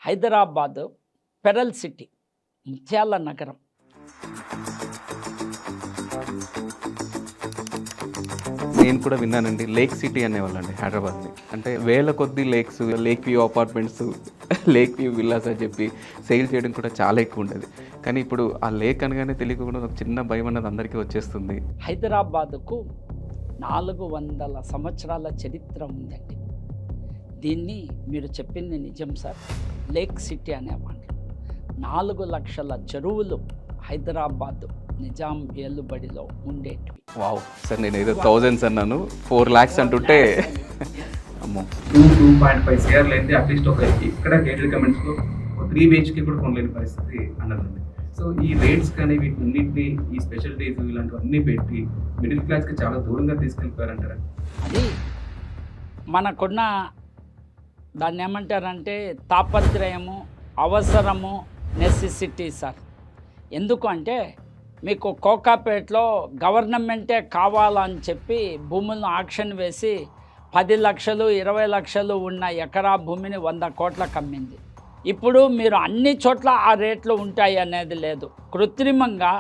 Hyderabad pearl city, ముత్యాల నగరం. నేను కూడా విన్నానండి, లేక్ సిటీ అనేవాళ్ళండి హైదరాబాద్ని. అంటే వేల కొద్ది lakes, lake view apartments, lake view villas అని చెప్పి సేల్ చేయడం కూడా చాలా ఎక్కువ ఉండేది. కానీ ఇప్పుడు ఆ లేక్ అనగానే తెలియకుండా ఒక చిన్న భయం అన్నది అందరికీ వచ్చేస్తుంది. హైదరాబాదుకు 400 సంవత్సరాల చరిత్ర ఉందండి. దీన్ని మీరు చెప్పింది నిజం సార్. లేక్ సిటీ అనేవాళ్ళు. 4 లక్షల చెరువులు హైదరాబాద్ నిజాం ఏలుబడిలో ఉండేటివి. వావ్ సార్, నేను ఏదో థౌజండ్స్ అన్నాను, 4 lakhs అంటుంటే అమ్మో. 2.5 CR లేనిది అట్లీస్ట్ ఒక ఇక్కడ గేటెడ్ కమెంట్స్లో 3 BHK కూడా కొనలేని పరిస్థితి అన్నదండి. సో ఈ రేట్స్ కానీ వీటిన్నింటినీ, ఈ స్పెషాలిటీస్ ఇలాంటివన్నీ పెట్టి మిడిల్ క్లాస్కి చాలా దూరంగా తీసుకెళ్ళిపోయారంటారా? అది మనకున్న దాన్ని ఏమంటారంటే తాపత్రయము, అవసరము, నెసెసిటీ సార్. ఎందుకు అంటే మీకు కోకాపేటలో గవర్నమెంటే కావాలని చెప్పి భూములను ఆక్షన్ వేసి 10 లక్షలు 20 లక్షలు ఉన్న ఎకరా భూమిని 100 కోట్లకు అమ్మింది. ఇప్పుడు మీరు అన్ని చోట్ల ఆ రేట్లు ఉంటాయి అనేది లేదు. కృత్రిమంగా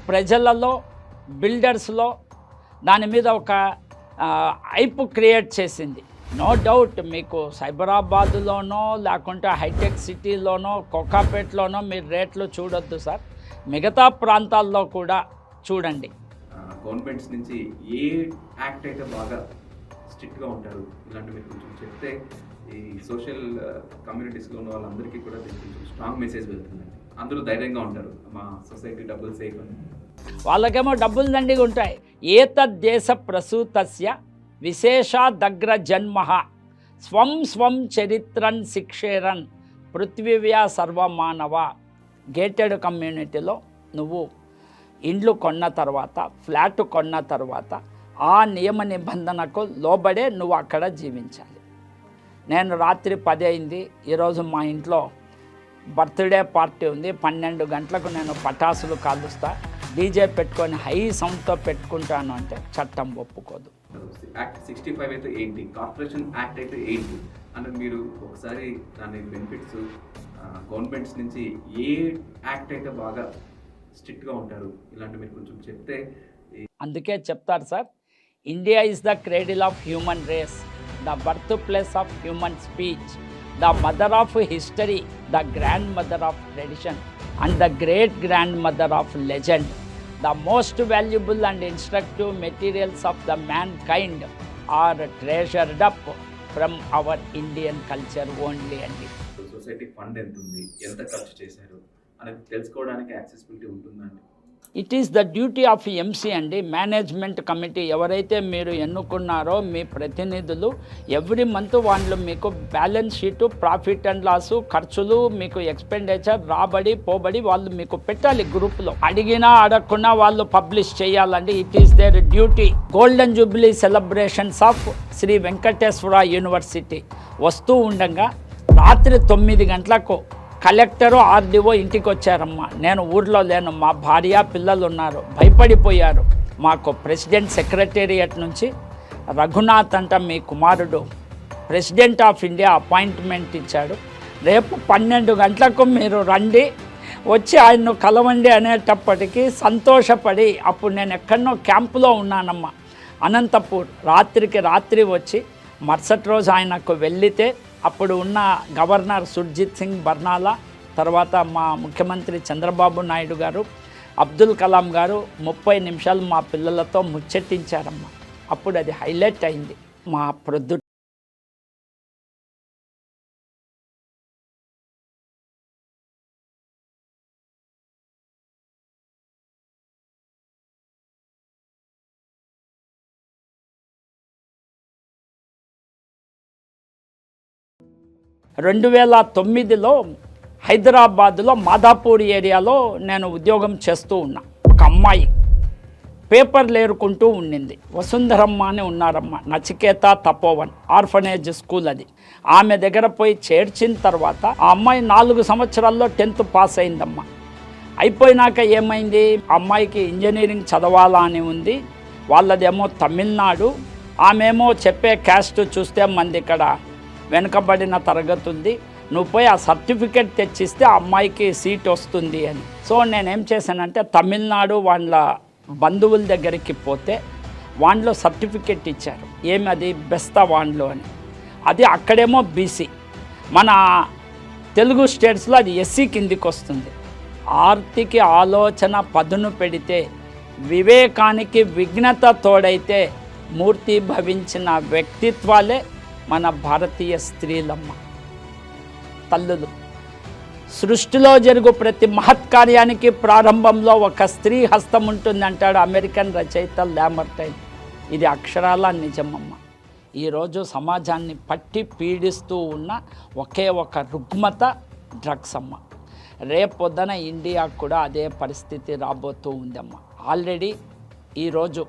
ప్రజలలో, బిల్డర్స్లో దాని మీద ఒక హైప్ క్రియేట్ చేసింది. నో డౌట్ మీకు సైబరాబాద్లోనో లేకుంటే హైటెక్ సిటీలోనో కోకాపేటలోనో మీరు రేట్లు చూడొద్దు సార్, మిగతా ప్రాంతాల్లో కూడా చూడండి. గవర్నమెంట్స్ నుంచి ఏ యాక్ట్ అయితే బాగా స్ట్రిక్ట్గా ఉంటారు ఇలాంటివి మీరు కొంచెం చెప్తే ఈ సోషల్ కమ్యూనిటీస్లో ఉన్న వాళ్ళందరికీ కూడా కొంచెం స్ట్రాంగ్ మెసేజ్ వెళ్తుందండి. అందరూ ధైర్యంగా ఉంటారు, మా సొసైటీ డబ్బులు సేఫ్ అని. వాళ్ళకేమో డబ్బులు దండిగా ఉంటాయి. ఏతద్దేశ ప్రసూతస్య విశేషాదగ్ర జన్మ స్వం స్వం చరిత్రన్ శిక్షేరన్ పృథ్వీవ్యా సర్వమానవ. గేటెడ్ కమ్యూనిటీలో నువ్వు ఇండ్లు కొన్న తర్వాత, ఫ్లాట్ కొన్న తర్వాత ఆ నియమ నిబంధనకు లోబడే నువ్వు అక్కడ జీవించాలి. నేను రాత్రి 10 అయింది, ఈరోజు మా ఇంట్లో బర్త్డే పార్టీ ఉంది, 12 గంటలకు నేను పటాసులు కాలుస్తా, డీజే పెట్టుకొని హై సౌండ్తో పెట్టుకుంటాను అంటే చట్టం ఒప్పుకోదు. యాక్ట్ 65 అయితే ఏంటి, కార్పొరేషన్ యాక్ట్ అయితే ఏంటి అంటే మీరు ఒకసారి దాని బెనిఫిట్స్ గవర్నమెంట్స్ నుంచి ఏ యాక్ట్ అయితే బాగా స్ట్రిక్ట్గా ఉంటారు ఇలాంటివి మీరు కొంచెం చెప్తే. అందుకే చెప్తారు sir, India is the cradle of human race, the birthplace of human speech, the mother of history, the grandmother of tradition and the great grandmother of legend. The most valuable and instructive materials of the mankind are treasured up from our Indian culture only. అండి society fund ఎంత ఉంది, ఎంత ఖర్చు చేశారు అనేది తెలుసుకోవడానికి accessibility ఉంటుందండి. It is the duty of MC అండి, మేనేజ్మెంట్ కమిటీ. ఎవరైతే మీరు ఎన్నుకున్నారో మీ ప్రతినిధులు ఎవ్రీ మంత్ వాళ్ళు మీకు balance sheet, profit and loss, ఖర్చులు, మీకు ఎక్స్పెండిచర్, రాబడి పోబడి వాళ్ళు మీకు పెట్టాలి గ్రూప్లో. అడిగినా అడగకుండా వాళ్ళు పబ్లిష్ చేయాలండి. It is their duty. Golden jubilee celebrations of Shri Venkateswara university వస్తూ ఉండగా రాత్రి 9 గంటలకు కలెక్టరు, ఆర్డీఓ ఇంటికి వచ్చారమ్మా. నేను ఊర్లో లేను, మా భార్య పిల్లలు ఉన్నారు, భయపడిపోయారు. మాకు ప్రెసిడెంట్ సెక్రటేరియట్ నుంచి రఘునాథ్ అంట మీ కుమారుడు ప్రెసిడెంట్ ఆఫ్ ఇండియా అపాయింట్మెంట్ ఇచ్చాడు, రేపు 12 గంటలకు మీరు రండి, వచ్చి ఆయన్ను కలవండి అనేటప్పటికీ సంతోషపడి, అప్పుడు నేను ఎక్కడనో క్యాంపులో ఉన్నానమ్మా అనంతపూర్, రాత్రికి రాత్రి వచ్చి మరుసటి రోజు ఆయనకు వెళ్ళితే అప్పుడు ఉన్న గవర్నర్ సుర్జిత్ సింగ్ బర్నాలా, తర్వాత మా ముఖ్యమంత్రి చంద్రబాబు నాయుడు గారు, అబ్దుల్ కలాం గారు 30 నిమిషాలు మా పిల్లలతో ముచ్చటించారమ్మా. అప్పుడు అది హైలైట్ అయింది మా ప్రొద్దు. రెండు 2009లో హైదరాబాదులో మాదాపూర్ ఏరియాలో నేను ఉద్యోగం చేస్తూ ఉన్నా. ఒక అమ్మాయి పేపర్లు ఏరుకుంటూ ఉండింది, వసుంధరమ్మ అని ఉన్నారమ్మ, నచికేత తపోవన్ ఆర్ఫనేజ్ స్కూల్ అది. ఆమె దగ్గర పోయి చేర్చిన తర్వాత ఆ అమ్మాయి 4 సంవత్సరాల్లో 10th పాస్ అయిందమ్మా. అయిపోయినాక ఏమైంది, అమ్మాయికి ఇంజనీరింగ్ చదవాలా అని ఉంది, వాళ్ళదేమో తమిళనాడు, ఆమెమో చెప్పే క్యాస్ట్ చూస్తే మంది ఇక్కడ వెనుకబడిన తరగతి ఉంది, నువ్వు పోయి ఆ సర్టిఫికెట్ తెచ్చిస్తే ఆ అమ్మాయికి సీట్ వస్తుంది అని. సో నేనేం చేశానంటే తమిళనాడు వాళ్ళ బంధువుల దగ్గరికి పోతే వాన్లో సర్టిఫికెట్ ఇచ్చారు, ఏమి అది బెస్తా వాన్లో అని. అది అక్కడేమో బీసీ, మన తెలుగు స్టేట్స్లో అది ఎస్సీ కిందికి వస్తుంది. ఆర్తికి ఆలోచన పదును పెడితే, వివేకానికి విఘ్నత తోడైతే మూర్తి భవించిన వ్యక్తిత్వాలే మన భారతీయ స్త్రీలమ్మ, తల్లులు. సృష్టిలో జరుగు ప్రతి మహత్కార్యానికి ప్రారంభంలో ఒక స్త్రీ హస్తం ఉంటుంది అంటాడు అమెరికన్ రచయిత లామర్టైన్. ఇది అక్షరాల నిజమమ్మ. ఈరోజు సమాజాన్ని పట్టి పీడిస్తూ ఉన్న ఒకే ఒక రుగ్మత డ్రగ్స్ అమ్మ. రేపొద్దున ఇండియాకు కూడా అదే పరిస్థితి రాబోతూ ఉందమ్మ. ఆల్రెడీ ఈరోజు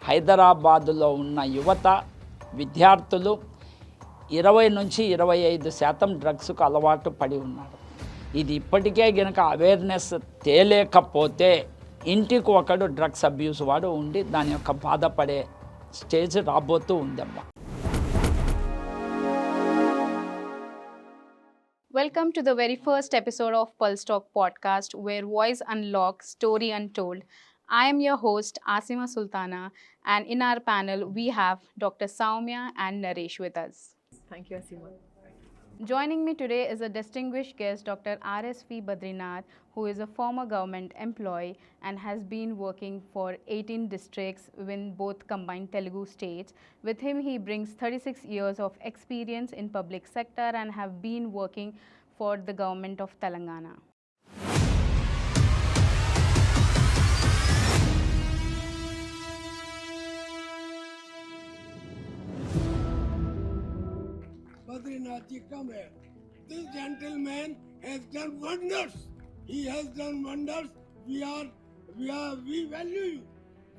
హైదరాబాదులో ఉన్న యువత విద్యార్థులు 20-25% డ్రగ్స్కు అలవాటు పడి ఉన్నారు. ఇది ఇప్పటికే గనక అవేర్నెస్ తేలేకపోతే ఇంటికి ఒకడు డ్రగ్స్ అబ్యూస్ వాడు ఉండి దాని యొక్క బాధపడే స్టేజ్ రాబోతూ ఉందమ్మా. Welcome to the very first episode of Pulse Talk podcast, where voice unlocked, story untold. I am your host Asima Sultana, and in our panel we have Dr. Soumya and Naresh with us. Thank you, Asima. Joining me today is a distinguished guest, Dr. RSV Badrinath, who is a former government employee and has been working for 18 districts in both combined Telugu states. With him, he brings 36 years of experience in public sector and have been working for the government of Telangana. Badrinath ji, come here. This gentleman has done wonders. He has done wonders. We value you.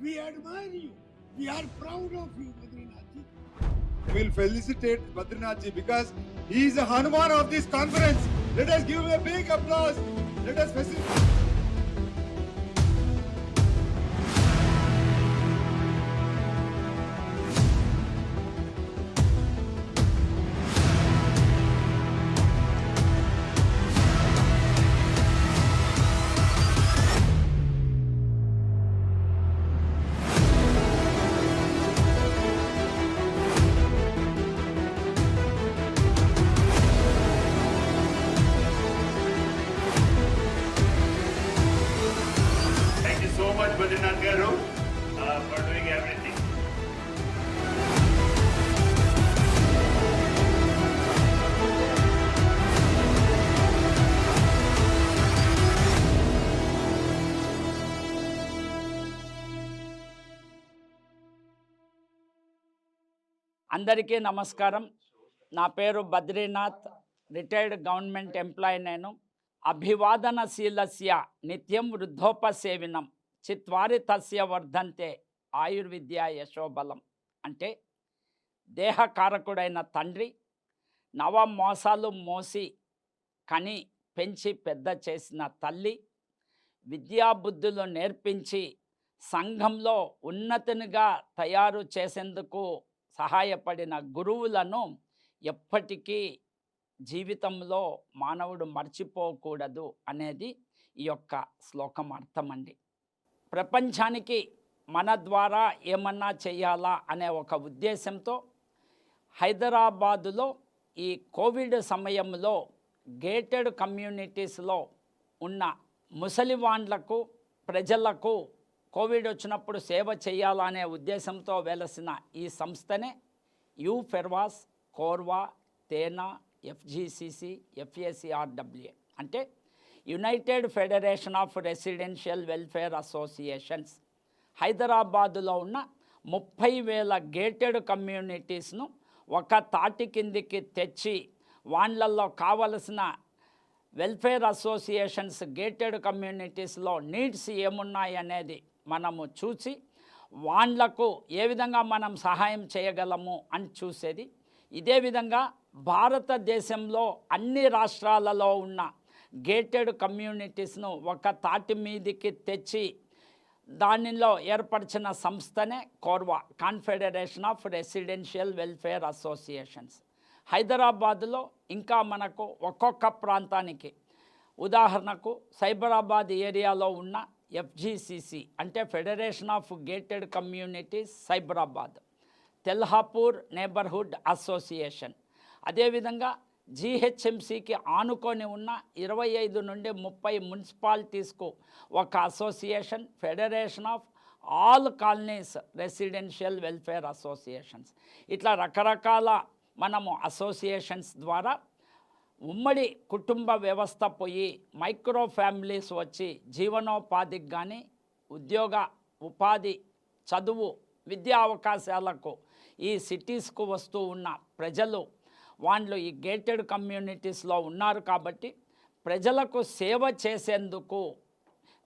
We admire you. We are proud of you, Badrinath ji. We'll felicitate Badrinath ji because he is the Hanuman of this conference. Let us give him a big applause. Let us facilitate. Thank you so much, Badrinath Garu, for doing everything. అందరికీ నమస్కారం. నా పేరు Badrinath, retired government employee. నేను అభివాదనశీలస్య నిత్యం వృద్ధోపసేవినం చిత్వారి తస్య వర్ధంతే ఆయుర్విద్య యశోబలం. అంటే దేహకారకుడైన తండ్రి నవమోసాలు మోసి కని పెంచి పెద్ద చేసిన తల్లి, విద్యాబుద్ధులు నేర్పించి సంఘంలో ఉన్నతునిగా తయారు చేసేందుకు సహాయపడిన గురువులను ఎప్పటికీ జీవితంలో మానవుడు మర్చిపోకూడదు అనేది ఈ యొక్క శ్లోకం అర్థమండి. ప్రపంచానికి మన ద్వారా ఏమన్నా చేయాలా అనే ఒక ఉద్దేశంతో హైదరాబాదులో ఈ కోవిడ్ సమయంలో గేటెడ్ కమ్యూనిటీస్లో ఉన్న ముసలివాండ్లకు ప్రజలకు కోవిడ్ వచ్చినప్పుడు సేవ చేయాలనే ఉద్దేశంతో వెలసిన ఈ సంస్థనే యూఫెర్వాస్, కోర్వా, తేనా, FGCC, FACRWA అంటే United federation of residential welfare associations. హైదరాబాదులో ఉన్న 30,000 గేటెడ్ కమ్యూనిటీస్ను ఒక తాటి కిందికి తెచ్చి వాళ్ళల్లో కావలసిన వెల్ఫేర్ అసోసియేషన్స్ గేటెడ్ కమ్యూనిటీస్లో నీడ్స్ ఏమున్నాయి అనేది మనము చూసి వాళ్ళకు ఏ విధంగా మనం సహాయం చేయగలము అని చూసేది. ఇదే విధంగా భారతదేశంలో అన్ని రాష్ట్రాలలో ఉన్న గేటెడ్ కమ్యూనిటీస్ను ఒక తాటి మీదికి తెచ్చి దానిలో ఏర్పరిచిన సంస్థనే కోర్వా, confederation of residential welfare associations. హైదరాబాద్లో ఇంకా మనకు ఒక్కొక్క ప్రాంతానికి ఉదాహరణకు సైబరాబాద్ ఏరియాలో ఉన్న FGCC అంటే federation of gated communities Cyberabad, Tellapur neighbourhood association, అదేవిధంగా GHMCకి ఆనుకొని ఉన్న 25 నుండి 30 మున్సిపాలిటీస్కు ఒక association, federation of all colonies residential welfare associations. ఇట్లా రకరకాల మనము అసోసియేషన్స్ ద్వారా ఉమ్మడి కుటుంబ వ్యవస్థ పోయి మైక్రో ఫ్యామిలీస్ వచ్చి జీవనోపాధికి కానీ ఉపాధి, చదువు, విద్యా అవకాశాలకు ఈ సిటీస్కు వస్తూ ఉన్న ప్రజలు వాళ్ళు ఈ గేటెడ్ కమ్యూనిటీస్లో ఉన్నారు కాబట్టి ప్రజలకు సేవ చేసేందుకు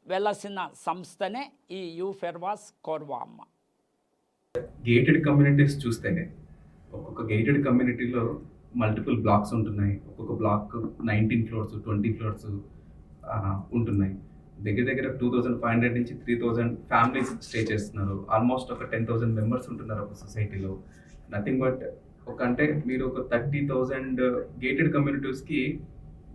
వెలసిన సంస్థనే ఈ యూఫెర్వాస్ కోర్వా అమ్మ. గేటెడ్ కమ్యూనిటీస్ చూస్తే ఒక్కొక్క గేటెడ్ కమ్యూనిటీలో మల్టిపుల్ బ్లాక్స్ ఉంటున్నాయి. ఒక్కొక్క బ్లాక్ 19 ఫ్లోర్స్ 20 ఫ్లోర్స్ ఉంటున్నాయి. దగ్గర దగ్గర 2500 నుంచి 3000 ఫ్యామిలీస్ స్టే చేస్తున్నారు. ఆల్మోస్ట్ ఒక 10,000 మెంబర్స్ ఉంటున్నారు ఒక సొసైటీలో. నథింగ్ బట్ అంటే మీరు ఒక 30,000 గేటెడ్ కమ్యూనిటీస్కి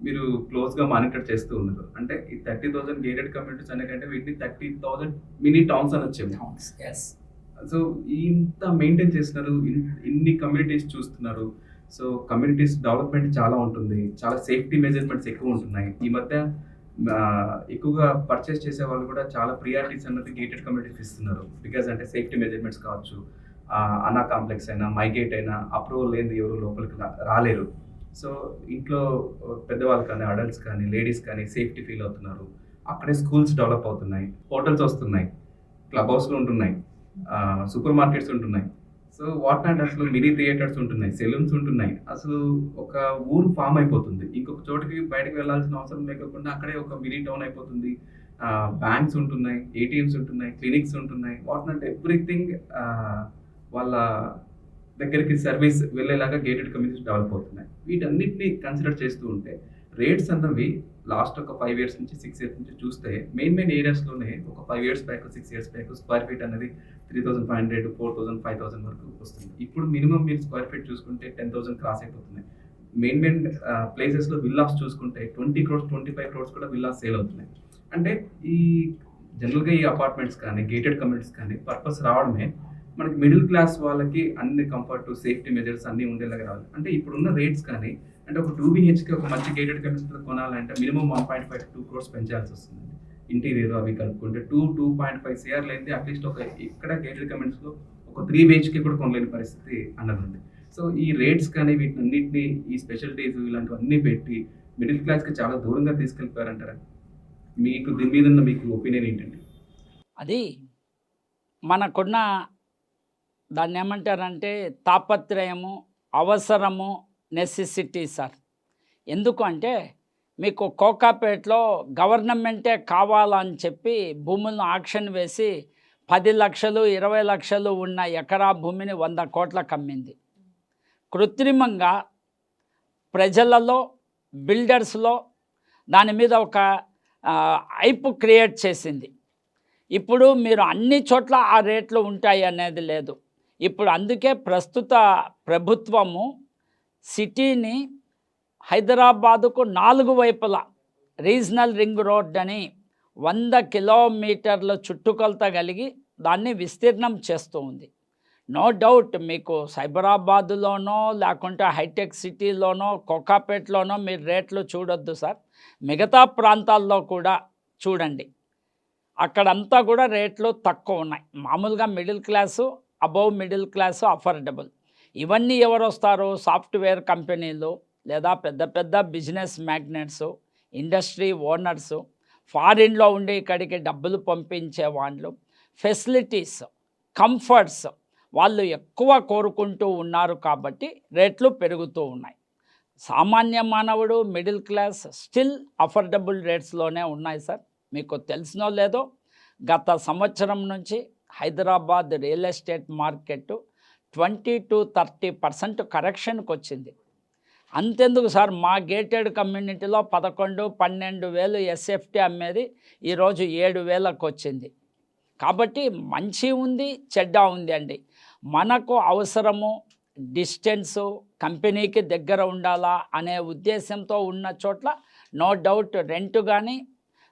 మీరు క్లోజ్గా మానిటర్ చేస్తూ ఉన్నారు. అంటే ఈ 30,000 గేటెడ్ కమ్యూనిటీస్ అనేకంటే వీటిని 30,000 మినీ టౌన్స్ అని వచ్చేవి. సో ఇంత మెయింటైన్ చేస్తున్నారు, ఇన్ని కమ్యూనిటీస్ చూస్తున్నారు. సో కమ్యూనిటీస్ డెవలప్మెంట్ చాలా ఉంటుంది, చాలా సేఫ్టీ మెజర్మెంట్స్ ఎక్కువ ఉంటున్నాయి. ఈ మధ్య ఎక్కువగా పర్చేస్ చేసే వాళ్ళు కూడా చాలా ప్రియారిటీస్ అన్నది గేటెడ్ కమ్యూనిటీస్ ఇస్తున్నారు. బికాజ్ అంటే సేఫ్టీ మెజర్మెంట్స్ కావచ్చు, అన్నా కాంప్లెక్స్ అయినా, మైగేట్ అయినా అప్రూవల్ లేని ఎవరు లోపలికి రాలేరు. సో ఇంట్లో పెద్దవాళ్ళు కానీ, అడల్ట్స్ కానీ, లేడీస్ కానీ సేఫ్టీ ఫీల్ అవుతున్నారు. అక్కడే స్కూల్స్ డెవలప్ అవుతున్నాయి, హోటల్స్ వస్తున్నాయి, క్లబ్ హౌస్లు ఉంటున్నాయి, సూపర్ మార్కెట్స్ ఉంటున్నాయి. సో వాట్ నాట్ అసలు మినీ థియేటర్స్ ఉంటున్నాయి, సెలూన్స్ ఉంటున్నాయి. అసలు ఒక ఊరు ఫామ్ అయిపోతుంది. ఇంకొక చోటికి బయటకు వెళ్ళాల్సిన అవసరం లేకుండా అక్కడే ఒక మినీ టౌన్ అయిపోతుంది. బ్యాంక్స్ ఉంటున్నాయి, ATMs ఉంటున్నాయి, క్లినిక్స్ ఉంటున్నాయి. వాట్ నాట్ ఎవ్రీథింగ్ వాళ్ళ దగ్గరికి సర్వీస్ వెళ్ళేలాగా గేటెడ్ కమ్యూనిటీస్ డెవలప్ అవుతున్నాయి. వీటన్నిటిని కన్సిడర్ చేస్తూ ఉంటే రేట్స్ అన్నవి లాస్ట్ ఒక 5 years నుంచి 6 years నుంచి చూస్తే మెయిన్ ఏరియాస్లోనే ఒక 5 years back 6 years back square feet అనేది 3,500, 4,000, 5,000 వరకు వస్తుంది. ఇప్పుడు మినిమం మీరు స్క్వేర్ ఫీట్ చూసుకుంటే 10,000 క్రాస్ అయిపోతున్నాయి. మెయిన్ ప్లేసెస్లో విల్లాస్ చూసుకుంటే 20 crores 25 crores కూడా విల్లాస్ సేల్ అవుతున్నాయి. అంటే ఈ జనరల్గా ఈ అపార్ట్మెంట్స్ కానీ, గేటెడ్ కమ్యూనిటీస్ కానీ పర్పస్ రావడమే మనకి మిడిల్ క్లాస్ వాళ్ళకి అన్ని కంఫర్ట్, సేఫ్టీ మెజర్స్ అన్నీ ఉండేలాగా రావాలి. అంటే ఇప్పుడున్న రేట్స్ కానీ, అంటే ఒక 2 BHK ఒక మంచి గేటెడ్ కమ్యూనిటీ కొనాలంటే మినిమం 1.5 to 2 crores పెంచాల్సి వస్తుంది. ఇంటీరియర్ అవి కలుపుకుంటే 2.5 CR లేనిది అట్లీస్ట్ ఒక ఇక్కడ గేటెడ్ కమ్యూనిటీస్లో ఒక 3 BHK కూడా కొనలేని పరిస్థితి అన్నది ఉంది. సో ఈ రేట్స్ కానీ వీటినన్నింటినీ, ఈ స్పెషాలిటీస్ ఇలాంటివన్నీ పెట్టి మిడిల్ క్లాస్కి చాలా దూరంగా తీసుకెళ్ళిపోయారంటారా? మీకు దీని మీద ఉన్న మీకు ఒపీనియన్ ఏంటండి? అది మనకున్న దాన్ని ఏమంటారంటే తాపత్రయము, అవసరము, నెసెసిటీ సార్. ఎందుకు అంటే మీకు కోకాపేటలో గవర్నమెంటే కావాలని చెప్పి భూములను ఆక్షన్ వేసి 10 లక్షలు 20 లక్షలు ఉన్న ఎకరా భూమిని 100 కోట్లకు అమ్మింది. కృత్రిమంగా ప్రజలలో, బిల్డర్స్లో దాని మీద ఒక హైప్ క్రియేట్ చేసింది. ఇప్పుడు మీరు అన్ని చోట్ల ఆ రేట్లు ఉంటాయి అనేది లేదు. ఇప్పుడు అందుకే ప్రస్తుత ప్రభుత్వము సిటీని హైదరాబాదుకు 4 వైపులా రీజనల్ రింగ్ రోడ్ అని 100 కిలోమీటర్ల చుట్టుకొలత కలిగి దాన్ని విస్తీర్ణం చేస్తూ ఉంది. నో డౌట్ మీకు సైబరాబాదులోనో లేకుంటే హైటెక్ సిటీలోనో కోకాపేటలోనో మీరు రేట్లు చూడొద్దు సార్. మిగతా ప్రాంతాల్లో కూడా చూడండి, అక్కడంతా కూడా రేట్లు తక్కువ ఉన్నాయి. మామూలుగా middle class, above middle class, affordable. ఇవన్నీ ఎవరు వస్తారు? సాఫ్ట్వేర్ కంపెనీలు లేదా పెద్ద పెద్ద బిజినెస్ మ్యాగ్నెట్స్, ఇండస్ట్రీ ఓనర్సు, ఫారిన్లో ఉండి ఇక్కడికి డబ్బులు పంపించే వాళ్ళు, ఫెసిలిటీస్, కంఫర్ట్స్ వాళ్ళు ఎక్కువ కోరుకుంటూ ఉన్నారు కాబట్టి రేట్లు పెరుగుతూ ఉన్నాయి. సామాన్య మానవుడు, మిడిల్ క్లాస్ స్టిల్ అఫోర్డబుల్ రేట్స్లోనే ఉన్నాయి సార్. మీకు తెలిసినో లేదో గత సంవత్సరం నుంచి Hyderabad real estate market 20 to 30% కరెక్షన్కి వచ్చింది. అంతెందుకు సార్, మా గేటెడ్ కమ్యూనిటీలో 11-12 వేలు SFT అమ్మేది ఈరోజు 7,000కు వచ్చింది. కాబట్టి మంచి ఉంది, చెడ్డ ఉంది అండి. మనకు అవసరము, డిస్టెన్సు, కంపెనీకి దగ్గర ఉండాలా అనే ఉద్దేశంతో ఉన్న చోట్ల నో డౌట్ రెంట్ కానీ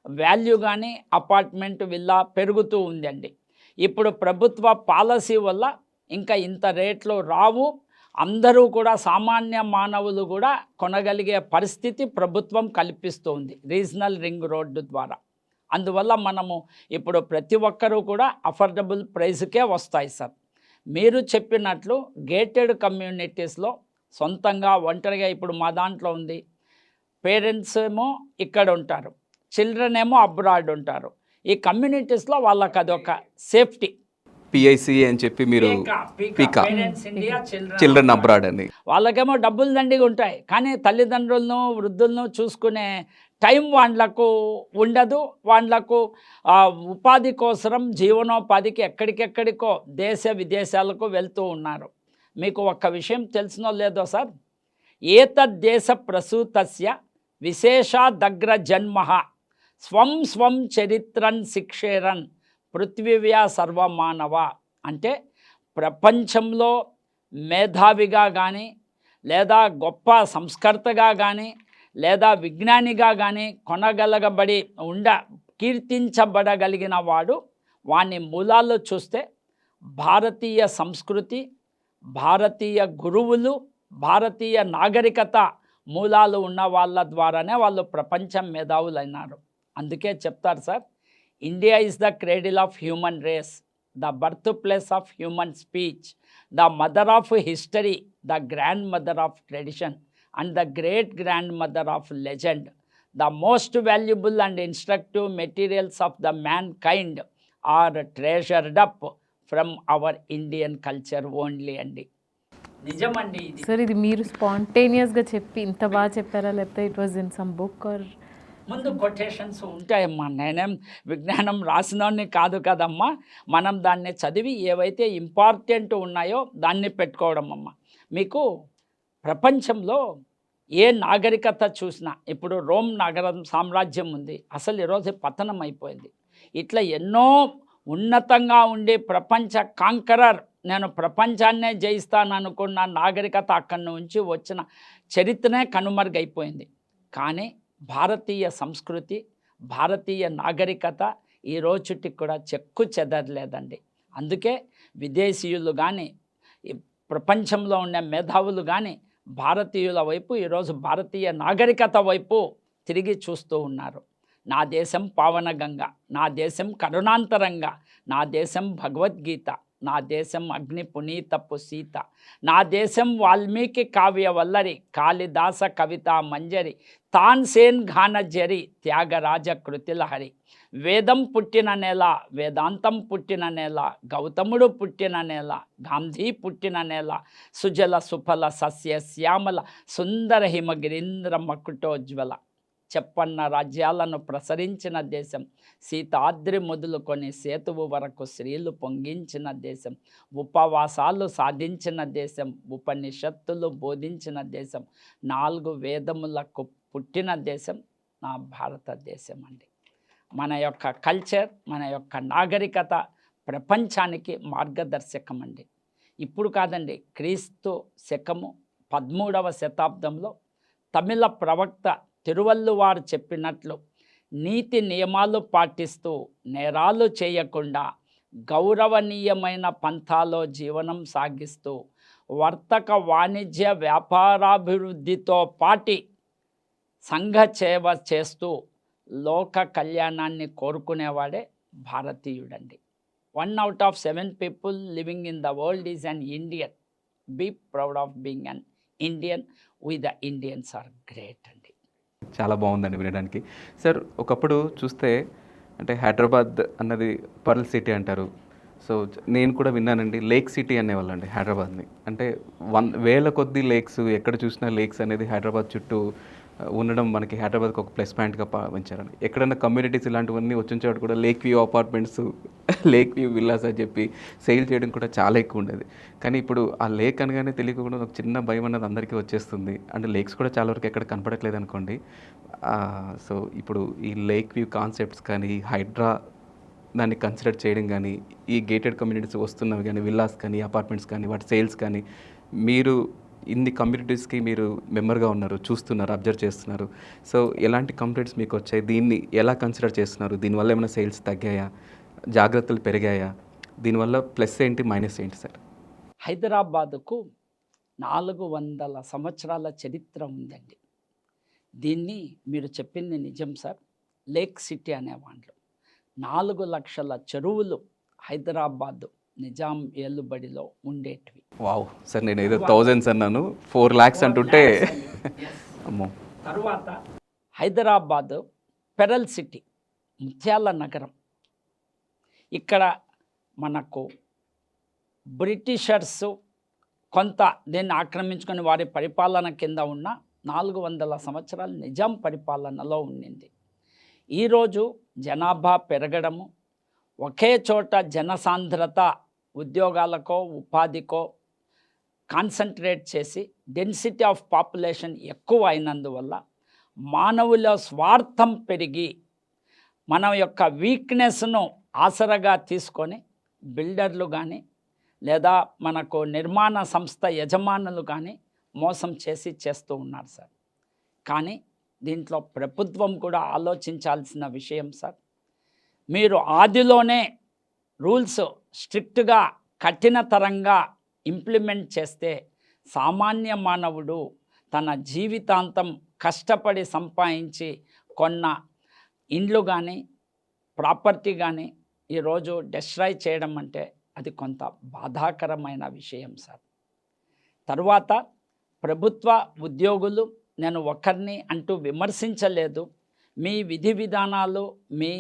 వాల్యూ కానీ అపార్ట్మెంట్ విల్లా పెరుగుతూ ఉందండి. ఇప్పుడు ప్రభుత్వ పాలసీ వల్ల ఇంకా ఇంత రేట్లు రావు, అందరూ కూడా సామాన్య మానవులు కూడా కొనగలిగే పరిస్థితి ప్రభుత్వం కల్పిస్తుంది రీజనల్ రింగ్ రోడ్డు ద్వారా. అందువల్ల మనము ఇప్పుడు ప్రతి ఒక్కరూ కూడా అఫోర్డబుల్ ప్రైస్కే వస్తాయి సార్. మీరు చెప్పినట్లు గేటెడ్ కమ్యూనిటీస్లో సొంతంగా ఒంటరిగా ఇప్పుడు మా దాంట్లో ఉంది, పేరెంట్స్ ఏమో ఇక్కడ ఉంటారు, చిల్డ్రన్ ఏమో అబ్రాడ్ ఉంటారు. ఈ కమ్యూనిటీస్లో వాళ్ళకి అదొక సేఫ్టీ. పిఐసిఏ అని చెప్పి మీరు పీకా పేరెంట్స్ ఇండియా, చిల్డ్రన్ అబ్రాడ్ అని వాళ్ళకేమో డబ్బులు దండిగా ఉంటాయి, కానీ తల్లిదండ్రులను వృద్ధులను చూసుకునే టైం వాళ్ళకు ఉండదు. వాళ్ళకు ఉపాధి కోసం జీవనోపాధికి ఎక్కడికెక్కడికో దేశ విదేశాలకు వెళ్తూ ఉన్నారు. మీకు ఒక్క విషయం తెలిసినో లేదో సార్, ఏతద్దేశ ప్రసూతస్య విశేషాదగ్ర జన్మ స్వం స్వం చరిత్రన్ శిక్షేరన్ పృథ్వీవ్యా సర్వమానవ. అంటే ప్రపంచంలో మేధావిగా కానీ లేదా గొప్ప సంస్కర్తగా కానీ లేదా విజ్ఞానిగా కానీ కీర్తించబడగలిగిన వాడు, వాని మూలాల్లో చూస్తే భారతీయ సంస్కృతి, భారతీయ గురువులు, భారతీయ నాగరికత మూలాలు ఉన్న వాళ్ళ ద్వారానే వాళ్ళు ప్రపంచం మేధావులైనారు. అందుకే చెప్తారు sir, India is the cradle of human race, the birthplace of human speech, the mother of history, the grandmother of tradition and the great grandmother of legend. The most valuable and instructive materials of the mankind are treasured up from our Indian culture only. అండి నిజమండి ఇది. Sir ఇది మీరు స్పాంటేనియస్గా చెప్పి ఇంత బాగా చెప్పారా, లేకపోతే it was in some book or? ముందు కొటేషన్స్ ఉంటాయమ్మా, నేనేం విజ్ఞానం రాసినోని కాదు కదమ్మా. మనం దాన్ని చదివి ఏవైతే ఇంపార్టెంట్ ఉన్నాయో దాన్ని పెట్టుకోవడం అమ్మ. మీకు ప్రపంచంలో ఏ నాగరికత చూసినా, ఇప్పుడు రోమ్ నగరం సామ్రాజ్యం ఉంది, అసలు ఈరోజు పతనం అయిపోయింది. ఇట్లా ఎన్నో ఉన్నతంగా ఉండే ప్రపంచ కాంకరర్, నేను ప్రపంచాన్నే జయిస్తాను అనుకున్న నాగరికత అక్కడి నుంచి వచ్చిన చరిత్రనే కనుమరుగైపోయింది. కానీ భారతీయ సంస్కృతి, భారతీయ నాగరికత ఈ రోజుటికి కూడా చెక్కు చెదరలేదండి. అందుకే విదేశీయులు కానీ ప్రపంచంలో ఉండే మేధావులు కానీ భారతీయుల వైపు, ఈరోజు భారతీయ నాగరికత వైపు తిరిగి చూస్తూ ఉన్నారు. నా దేశం పావనగంగా, నా దేశం కరుణాంతరంగా, నా దేశం భగవద్గీత, నా దేశం అగ్ని పునీతపు సీత, నా దేశం వాల్మీకి కావ్య వల్లరి, కాళిదాస కవితా మంజరి, తాన్సేన్ ఘానజరి, త్యాగరాజ కృతిలహరి. వేదం పుట్టిన నేల, వేదాంతం పుట్టిన నేల, గౌతముడు పుట్టిన నేల, గాంధీ పుట్టిన నేల, సుజల సుఫల సస్య శ్యామల సుందర హిమగిరీంద్ర మకుటోజ్వల. చెప్పన్న రాజ్యాలను ప్రసరించిన దేశం, సీతాద్రి మొదలుకొని సేతువు వరకు శ్రీలు పొంగించిన దేశం, ఉపవాసాలు సాధించిన దేశం, ఉపనిషత్తులు బోధించిన దేశం, 4 వేదములకు పుట్టిన దేశం నా భారతదేశం అండి. మన యొక్క కల్చర్, మన యొక్క నాగరికత ప్రపంచానికి మార్గదర్శకం అండి. ఇప్పుడు కాదండి, క్రీస్తు శకము 13వ శతాబ్దంలో తమిళ ప్రవక్త తిరువల్లువారు చెప్పినట్లు నీతి నియమాలు పాటిస్తూ నేరాలు చేయకుండా గౌరవనీయమైన పంథాలో జీవనం సాగిస్తూ వర్తక వాణిజ్య వ్యాపారాభివృద్ధితో పాటి సంఘ సేవ చేస్తూ లోక కళ్యాణాన్ని కోరుకునేవాడే భారతీయుడండి. 1 out of 7 people living in the world is an Indian. Be proud of being an Indian. We the Indians are great అండి. చాలా బాగుందండి వినడానికి. సార్, ఒకప్పుడు చూస్తే అంటే హైదరాబాద్ అన్నది పర్ల్ సిటీ అంటారు. సో నేను కూడా విన్నానండి, లేక్ సిటీ అనేవాళ్ళండి హైదరాబాద్ని. అంటే వేల కొద్ది లేక్స్, ఎక్కడ చూసినా లేక్స్ అనేది హైదరాబాద్ చుట్టూ ఉండడం మనకి హైదరాబాద్కి ఒక ప్లస్ పాయింట్గా భావించారండి. ఎక్కడైనా కమ్యూనిటీస్ ఇలాంటివన్నీ వచ్చిన చోటు కూడా lake view apartments, lake view villas అని చెప్పి సేల్ చేయడం కూడా చాలా ఎక్కువ ఉండేది. కానీ ఇప్పుడు ఆ లేక్ అనగానే తెలియకుండా ఒక చిన్న భయం అన్నది అందరికీ వచ్చేస్తుంది. అంటే లేక్స్ కూడా చాలా వరకు ఎక్కడ కనపడట్లేదు అనుకోండి. సో ఇప్పుడు ఈ లేక్ వ్యూ కాన్సెప్ట్స్ కానీ, హైడ్రా దాన్ని కన్సిడర్ చేయడం కానీ, ఈ గేటెడ్ కమ్యూనిటీస్ వస్తున్నవి కానీ, విల్లాస్ కానీ, అపార్ట్మెంట్స్ కానీ, వాటి సేల్స్ కానీ, మీరు ఇన్ని కమ్యూనిటీస్కి మీరు మెంబర్గా ఉన్నారు, చూస్తున్నారు, అబ్జర్వ్ చేస్తున్నారు. సో ఎలాంటి కంప్లైంట్స్ మీకు వచ్చాయి? దీన్ని ఎలా కన్సిడర్ చేస్తున్నారు? దీనివల్ల ఏమైనా సేల్స్ తగ్గాయా? జాగ్రత్తలు పెరిగాయా? దీనివల్ల ప్లస్ ఏంటి, మైనస్ ఏంటి సార్? హైదరాబాదుకు 400 సంవత్సరాల చరిత్ర ఉందండి. దీన్ని మీరు చెప్పింది నిజం సార్. లేక్ సిటీ అనేవాళ్ళు 4 లక్షల చెరువులు హైదరాబాద్ నిజాం ఏలుబడిలో ఉండేటివి. వావ్ సార్, నేను ఏదో థౌజండ్స్ అన్నాను, 4 lakhs అంటుంటే అమ్మో. తర్వాత హైదరాబాద్ పెరల్ సిటీ, ముత్యాల నగరం. ఇక్కడ మనకు బ్రిటిషర్స్ కొంత దీన్ని ఆక్రమించుకొని వారి పరిపాలన కింద ఉన్న 400 సంవత్సరాలు నిజాం పరిపాలనలో ఉండింది. ఈరోజు జనాభా పెరగడము, ఒకే చోట జనసాంద్రత ఉద్యోగాలకో ఉపాధికో కాన్సన్ట్రేట్ చేసి డెన్సిటీ ఆఫ్ పాపులేషన్ ఎక్కువ అయినందువల్ల మానవుల స్వార్థం పెరిగి మన యొక్క వీక్నెస్ను ఆసరగా తీసుకొని బిల్డర్లు కానీ లేదా మనకు నిర్మాణ సంస్థ యజమానులు కానీ మోసం చేస్తూ ఉన్నారు సార్. కానీ దీంట్లో ప్రభుత్వం కూడా ఆలోచించాల్సిన విషయం సార్. మీరు ఆదిలోనే రూల్స్ స్ట్రిక్ట్గా కఠినతరంగా ఇంప్లిమెంట్ చేస్తే సామాన్య మానవుడు తన జీవితాంతం కష్టపడి సంపాదించి కొన్న ఇండ్లు కానీ ప్రాపర్టీ కానీ ఈరోజు డిస్ట్రాయ్ చేయడం అంటే అది కొంత బాధాకరమైన విషయం సార్. తర్వాత ప్రభుత్వ ఉద్యోగులు, నేను ఒకరిని అంటూ విమర్శించలేదు, మీ విధి విధానాలు మీ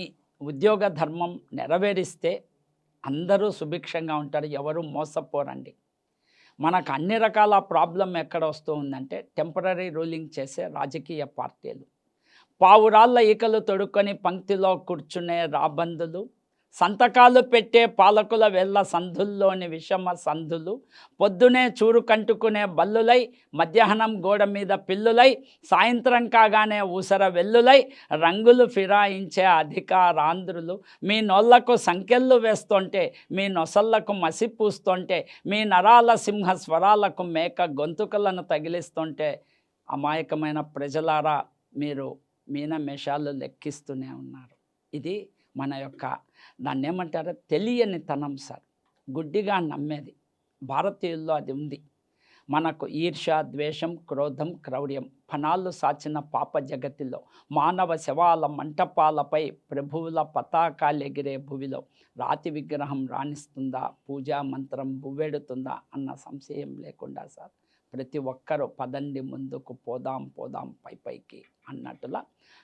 ఉద్యోగ ధర్మం నెరవేరిస్తే అందరూ సుభిక్షంగా ఉంటారు, ఎవరు మోసపోరండి. మనకు అన్ని రకాల ప్రాబ్లం ఎక్కడ వస్తూ ఉందంటే టెంపరరీ రూలింగ్ చేసే రాజకీయ పార్టీలు, పావురాళ్ళ ఈకలు తొడుక్కొని పంక్తిలో కూర్చునే రాబందులు, సంతకాలు పెట్టే పాలకుల వెళ్ళ సంధుల్లోని విషమ సంధులు, పొద్దునే చూరు కంటుకునే బల్లులై, మధ్యాహ్నం గోడ మీద పిల్లులై, సాయంత్రం కాగానే ఊసర వెల్లులై, రంగులు ఫిరాయించే అధికారాంధ్రులు, మీ నోళ్లకు సంకెళ్ళు వేస్తుంటే, మీ నొసళ్లకు మసి పూస్తుంటే, మీ నరాల సింహ స్వరాలకు మేక గొంతుకలను తగిలిస్తుంటే, అమాయకమైన ప్రజలారా మీరు మీనమేషాలు లెక్కిస్తూనే ఉన్నారు. ఇది మన యొక్క దాన్ని ఏమంటారో తెలియని తనం సార్, గుడ్డిగా నమ్మేది. భారతీయుల్లో అది ఉంది. మనకు ఈర్ష, ద్వేషం, క్రోధం, క్రౌర్యం ఫనాళ్ళు సాచిన పాప జగతిలో, మానవ శవాల మంటపాలపై ప్రభువుల పతాకాలు ఎగిరే భువిలో రాతి విగ్రహం రాణిస్తుందా, పూజా మంత్రం బువ్వెడుతుందా అన్న సంశయం లేకుండా సార్ ప్రతి ఒక్కరూ పదండి ముందుకు పోదాం పోదాం పైకి అన్నట్టులా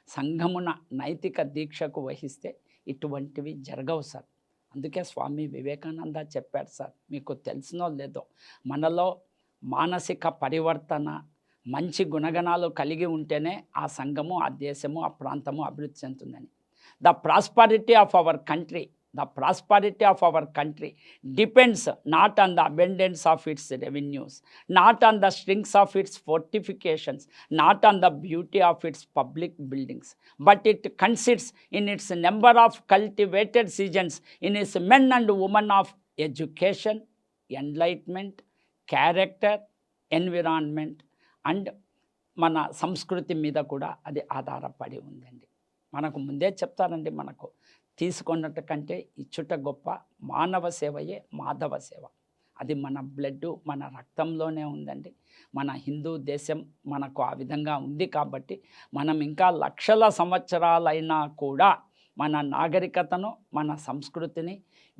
సంఘమున నైతిక దీక్షకు వహిస్తే ఇటువంటివి జరగవు సార్. అందుకే స్వామి వివేకానంద చెప్పారు సార్, మీకు తెలిసినో లేదో, మనలో మానసిక పరివర్తన మంచి గుణగణాలు కలిగి ఉంటేనే ఆ సంఘము, ఆ దేశము, ఆ ప్రాంతము అభివృద్ధి చెందుతుందని. The prosperity of our country depends not on the abundance of its revenues, not on the strength of its fortifications, not on the beauty of its public buildings, but it consists in its number of cultivated citizens, in its men and women of education, enlightenment, character, environment and మన సంస్కృతి మీద కూడా అది ఆధారపడి ఉందండి. మనకు ముందే చెప్తారండి, మనకు తీసుకున్నట్టు కంటే ఇచ్చుట గొప్ప, మానవ సేవయే మాధవ సేవ. అది మన బ్లడ్, మన రక్తంలోనే ఉందండి. మన హిందూ దేశం మనకు ఆ విధంగా ఉంది కాబట్టి మనం ఇంకా లక్షల సంవత్సరాలైనా కూడా మన నాగరికతను, మన సంస్కృతిని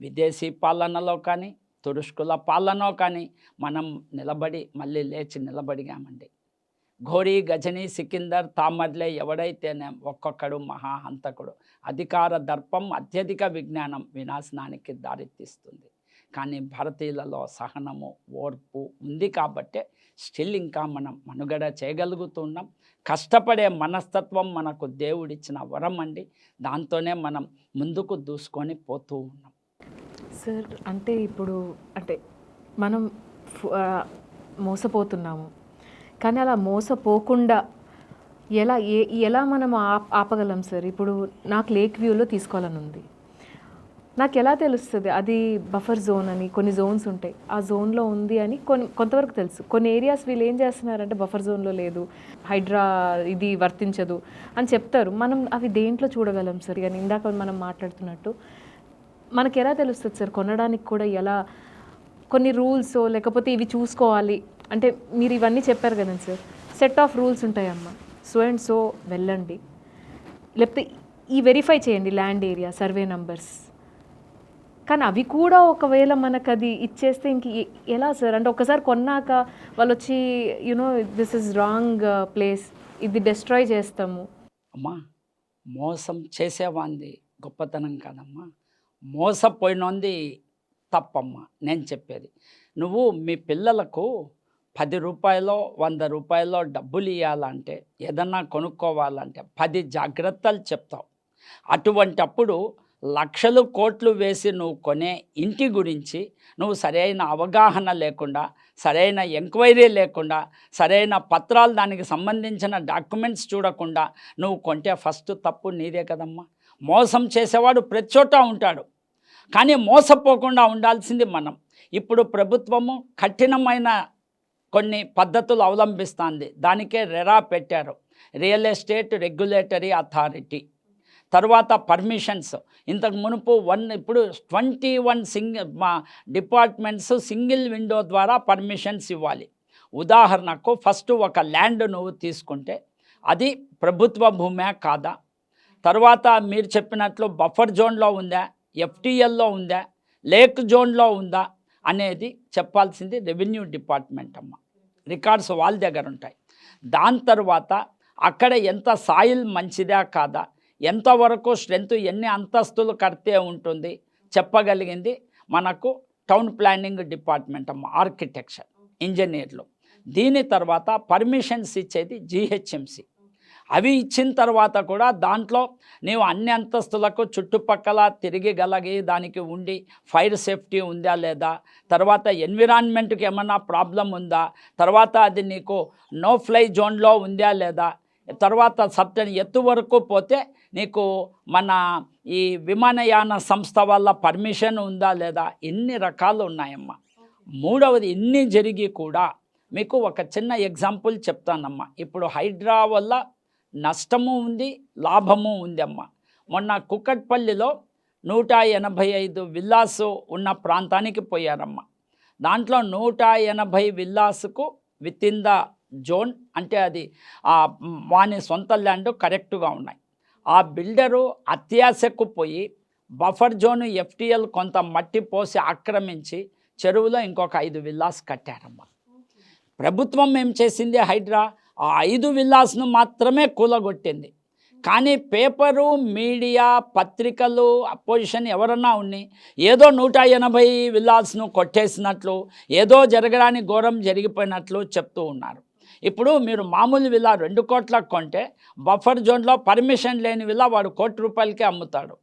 విదేశీ పాలనలో కానీ తురుష్కుల పాలనలో కానీ మనం మళ్ళీ లేచి నిలబడిగామండి. ఘోరీ, గజని, సికిందర్, తామర్లే ఎవడైతేనే ఒక్కొక్కడు మహాహంతకుడు. అధికార దర్పం, అత్యధిక విజ్ఞానం వినాశనానికి దారితీస్తుంది. కానీ భారతీయులలో సహనము, ఓర్పు ఉంది కాబట్టే స్టిల్ ఇంకా మనం మనుగడ చేయగలుగుతున్నాం. కష్టపడే మనస్తత్వం మనకు దేవుడిచ్చిన వరం అండి. దాంతోనే మనం ముందుకు దూసుకొని పోతూ ఉన్నాం. సార్, అంటే ఇప్పుడు మనం మోసపోతున్నాము, కానీ అలా మోసపోకుండా ఎలా మనం ఆపగలం సార్? ఇప్పుడు నాకు లేక్ వ్యూలో తీసుకోవాలని ఉంది, నాకు ఎలా తెలుస్తుంది అది బఫర్ జోన్ అని కొన్ని జోన్స్ ఉంటాయి, ఆ జోన్లో ఉంది అని కొంతవరకు తెలుసు. కొన్ని ఏరియాస్ వీళ్ళు ఏం చేస్తున్నారంటే బఫర్ జోన్లో లేదు, హైడ్రా ఇది వర్తించదు అని చెప్తారు. మనం అవి దేంట్లో చూడగలం సార్? కానీ ఇందాక మనం మాట్లాడుతున్నట్టు మనకి ఎలా తెలుస్తుంది సార్? కొనడానికి కూడా ఎలా కొన్ని రూల్స్ లేకపోతే ఇవి చూసుకోవాలి అంటే మీరు ఇవన్నీ చెప్పారు కదండి సార్, సెట్ ఆఫ్ రూల్స్ ఉంటాయమ్మా, సో అండ్ సో వెళ్ళండి, లేకపోతే ఈ వెరిఫై చేయండి ల్యాండ్ ఏరియా సర్వే నంబర్స్. కానీ అవి కూడా ఒకవేళ మనకు అది ఇచ్చేస్తే ఇంక ఎలా సార్? అంటే ఒకసారి కొన్నాక వాళ్ళు వచ్చి you know this is wrong place, ఇది డిస్ట్రాయ్ చేస్తాము. అమ్మా, మోసం చేసేవాంది గొప్పతనం కాదమ్మా, మోసపోయినోంది తప్పమ్మా. నేను చెప్పేది, నువ్వు మీ పిల్లలకు 10 రూపాయలో 100 రూపాయలో డబ్బులు ఇవ్వాలంటే, ఏదన్నా కొనుక్కోవాలంటే 10 జాగ్రత్తలు చెప్తావు. అటువంటప్పుడు లక్షలు కోట్లు వేసి నువ్వు కొనే ఇంటి గురించి నువ్వు సరైన అవగాహన లేకుండా, సరైన ఎంక్వైరీ లేకుండా, సరైన పత్రాలు దానికి సంబంధించిన డాక్యుమెంట్స్ చూడకుండా నువ్వు కొంటే ఫస్ట్ తప్పు నీదే కదమ్మా. మోసం చేసేవాడు ప్రతి చోట ఉంటాడు, కానీ మోసపోకుండా ఉండాల్సింది మనం. ఇప్పుడు ప్రభుత్వము కఠినమైన కొన్ని పద్ధతులు అవలంబిస్తుంది, దానికే రెరా పెట్టారు, రియల్ ఎస్టేట్ రెగ్యులేటరీ అథారిటీ. తర్వాత పర్మిషన్స్, ఇంతకు మునుపు ఇప్పుడు 21 డిపార్ట్మెంట్స్ సింగిల్ విండో ద్వారా పర్మిషన్స్ ఇవ్వాలి. ఉదాహరణకు ఫస్ట్ ఒక ల్యాండ్ నువ్వు తీసుకుంటే అది ప్రభుత్వ భూమే కాదా, తర్వాత మీరు చెప్పినట్లు బఫర్ జోన్లో ఉందా, ఎఫ్టీఎల్లో ఉందా, లేక్ జోన్లో ఉందా అనేది చెప్పాల్సింది రెవెన్యూ డిపార్ట్మెంట్ అమ్మ. రికార్డ్స్ వాళ్ళ దగ్గర ఉంటాయి. దాని తర్వాత అక్కడ ఎంత సాయిల్ మంచిదా కాదా, ఎంతవరకు స్ట్రెంత్, ఎన్ని అంతస్తులు కడితే ఉంటుంది చెప్పగలిగింది మనకు టౌన్ ప్లానింగ్ డిపార్ట్మెంట్ అమ్మ, ఆర్కిటెక్చర్ ఇంజనీర్లు. దీని తర్వాత పర్మిషన్స్ ఇచ్చేది జిహెచ్ఎంసి. అవి ఇచ్చిన తర్వాత కూడా దాంట్లో నీవు అన్ని అంతస్తులకు చుట్టుపక్కల తిరిగిగలిగి దానికి ఉండి ఫైర్ సేఫ్టీ ఉందా లేదా, తర్వాత ఎన్విరాన్మెంట్కి ఏమన్నా ప్రాబ్లం ఉందా, తర్వాత అది నీకు నో ఫ్లై జోన్లో ఉందా లేదా, తర్వాత సర్టన్ ఎత్తు వరకు పోతే నీకు మన ఈ విమానయాన సంస్థ వల్ల పర్మిషన్ ఉందా లేదా, ఇన్ని రకాలు ఉన్నాయమ్మా. మూడవది, ఇన్ని జరిగి కూడా మీకు ఒక చిన్న ఎగ్జాంపుల్ చెప్తానమ్మా. ఇప్పుడు హైడ్రా వల్ల నష్టము ఉంది, లాభము ఉంది అమ్మ. మొన్న కుక్కట్పల్లిలో 185 విల్లాసు ఉన్న ప్రాంతానికి పోయారమ్మ. దాంట్లో 180 విల్లాసుకు విత్ ఇన్ ద జోన్, అంటే అది వాని సొంత ల్యాండ్ కరెక్ట్గా ఉన్నాయి. ఆ బిల్డరు అత్యాశకు పోయి బఫర్ జోన్ ఎఫ్టీఎల్ కొంత మట్టి పోసి ఆక్రమించి చెరువులో ఇంకొక 5 విల్లాస్ కట్టారమ్మ. ప్రభుత్వం ఏం చేసింది, హైడ్రా ఆ 5 విల్లాస్ను మాత్రమే కూలగొట్టింది. కానీ పేపరు, మీడియా, పత్రికలు, అపోజిషన్ ఎవరన్నా ఉన్ని ఏదో 180 విల్లాస్ను కొట్టేసినట్లు, ఏదో జరగడాని ఘోరం జరిగిపోయినట్లు చెప్తూ ఉన్నారు. ఇప్పుడు మీరు మామూలు విల్లా 2 కోట్లకు కొంటే బఫర్ జోన్లో పర్మిషన్ లేని విల్లా వాడు ₹1,00,00,000కే అమ్ముతాడు.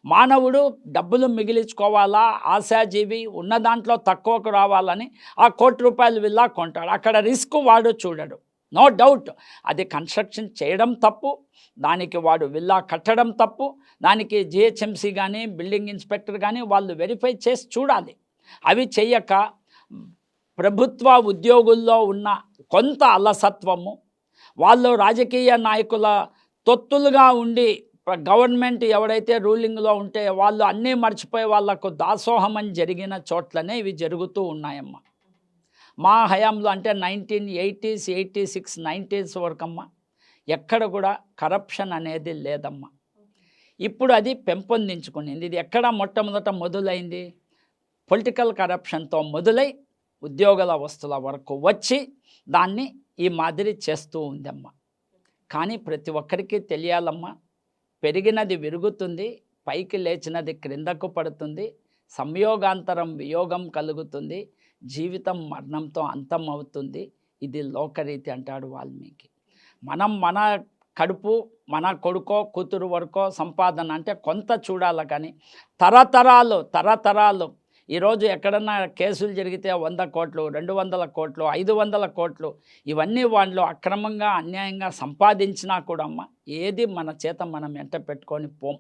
మానవుడు డబ్బులు మిగిలించుకోవాలా, ఆశాజీవి, ఉన్న దాంట్లో తక్కువకు రావాలని ఆ ₹1,00,00,000 విల్లా కొంటాడు. అక్కడ రిస్క్ వాడు చూడడు. నో డౌట్ అది కన్స్ట్రక్షన్ చేయడం తప్పు, దానికి వాడు విల్లా కట్టడం తప్పు, దానికి జిహెచ్ఎంసీ కానీ బిల్డింగ్ ఇన్స్పెక్టర్ కానీ వాళ్ళు వెరిఫై చేసి చూడాలి. అవి చెయ్యక ప్రభుత్వ ఉద్యోగుల్లో ఉన్న కొంత అలసత్వము, వాళ్ళు రాజకీయ నాయకుల తొత్తులుగా ఉండి గవర్నమెంట్ ఎవడైతే రూలింగ్లో ఉంటే వాళ్ళు అన్నీ మర్చిపోయి వాళ్లకు దాసోహమని జరిగిన చోట్లనే ఇవి జరుగుతూ ఉన్నాయమ్మ. మా హయాంలో అంటే 1980s, 86, 90s వరకమ్మ ఎక్కడ కూడా కరప్షన్ అనేది లేదమ్మా. ఇప్పుడు అది పెంపొందించుకునింది. ఇది ఎక్కడ మొట్టమొదట మొదలైంది, పొలిటికల్ కరప్షన్తో మొదలై ఉద్యోగుల వస్తువుల వరకు వచ్చి దాన్ని ఈ మాదిరి చేస్తూ ఉందమ్మా. కానీ ప్రతి ఒక్కరికి తెలియాలమ్మా, పెరిగినది విరుగుతుంది, పైకి లేచినది క్రిందకు పడుతుంది, సంయోగాంతరం వియోగం కలుగుతుంది, జీవితం మరణంతో అంతం అవుతుంది. ఇది లోకరీతి అంటాడు వాల్మీకి. మనం మన కడుపు, మన కొడుకో కూతురు వరకో సంపాదన అంటే కొంత చూడాలి, కానీ తరతరాలు ఈరోజు ఎక్కడన్నా కేసులు జరిగితే 100 కోట్లు, 200 కోట్లు, 500 కోట్లు ఇవన్నీ వాళ్ళు అక్రమంగా అన్యాయంగా సంపాదించినా కూడా అమ్మ ఏది మన చేత మనం ఎంట పెట్టుకొని పోం.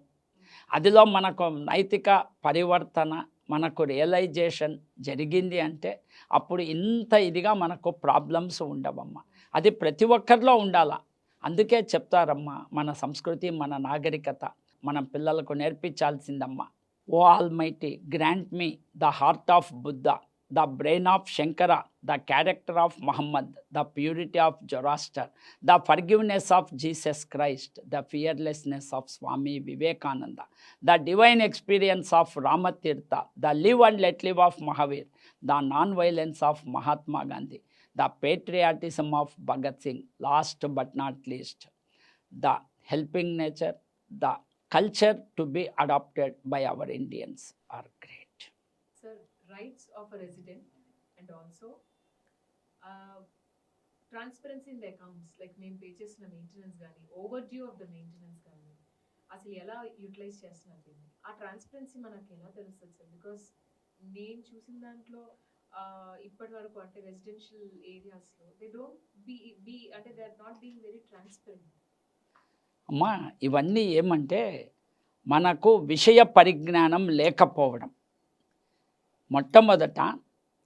అదిలో మనకు నైతిక పరివర్తన, మనకు రియలైజేషన్ జరిగింది అంటే అప్పుడు ఇంత ఇదిగా మనకు ప్రాబ్లమ్స్ ఉండవమ్మా. అది ప్రతి ఒక్కరిలో ఉండాల. అందుకే చెప్తారమ్మా, మన సంస్కృతి, మన నాగరికత మనం పిల్లలకు నేర్పించాల్సిందమ్మా. O almighty grant me the heart of Buddha, the brain of Shankara, the character of Muhammad, the purity of Zoroaster, the forgiveness of Jesus Christ, the fearlessness of Swami Vivekananda, the divine experience of Ramatirtha, the live and let live of Mahavir, the non violence of Mahatma Gandhi, the patriotism of Bhagat Singh, last but not least, the helping nature, the culture to be adopted by our Indians are great. Sir, rights of a resident and also transparency in the accounts, like మేము pay చేసిన maintenance కానీ overdue of the maintenance కానీ అసలు ఎలా utilise చేస్తున్నారు దీన్ని, ఆ transparency మనకి ఎలా తెలుస్తుంది సార్? బికాస్ నేను చూసిన దాంట్లో ఇప్పటి వరకు అంటే రెసిడెన్షియల్ ఏరియాస్లో దే డోంట్ బీ అంటే they are not being very transparent. అమ్మా, ఇవన్నీ ఏమంటే మనకు విషయ పరిజ్ఞానం లేకపోవడం. మొట్టమొదట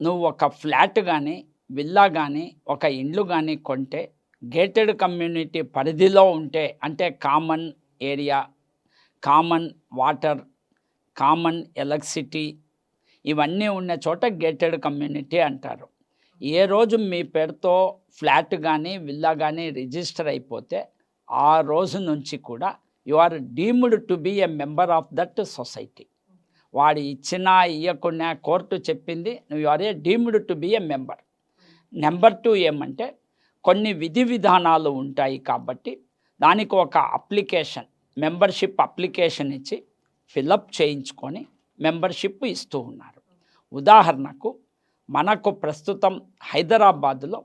నువ్వు ఒక ఫ్లాట్ కానీ విల్లా కానీ ఒక ఇండ్లు కానీ కొంటే గేటెడ్ కమ్యూనిటీ పరిధిలో ఉంటే, అంటే common area, common water, common electricity ఇవన్నీ ఉన్న చోట గేటెడ్ కమ్యూనిటీ అంటారు. ఏ రోజు మీ పేరుతో ఫ్లాట్ కానీ విల్లా కానీ రిజిస్టర్ అయిపోతే ఆ రోజు నుంచి కూడా you are deemed to be a member of that society. వాడు ఇచ్చినా ఇవ్వకున్నా కోర్టు చెప్పింది, you are a deemed to be a member. Number 2 ఏమంటే కొన్ని విధి విధానాలు ఉంటాయి కాబట్టి దానికి ఒక అప్లికేషన్, మెంబర్షిప్ అప్లికేషన్ ఇచ్చి ఫిలప్ చేయించుకొని మెంబర్షిప్ ఇస్తూ ఉన్నారు. ఉదాహరణకు మనకు ప్రస్తుతం హైదరాబాదులో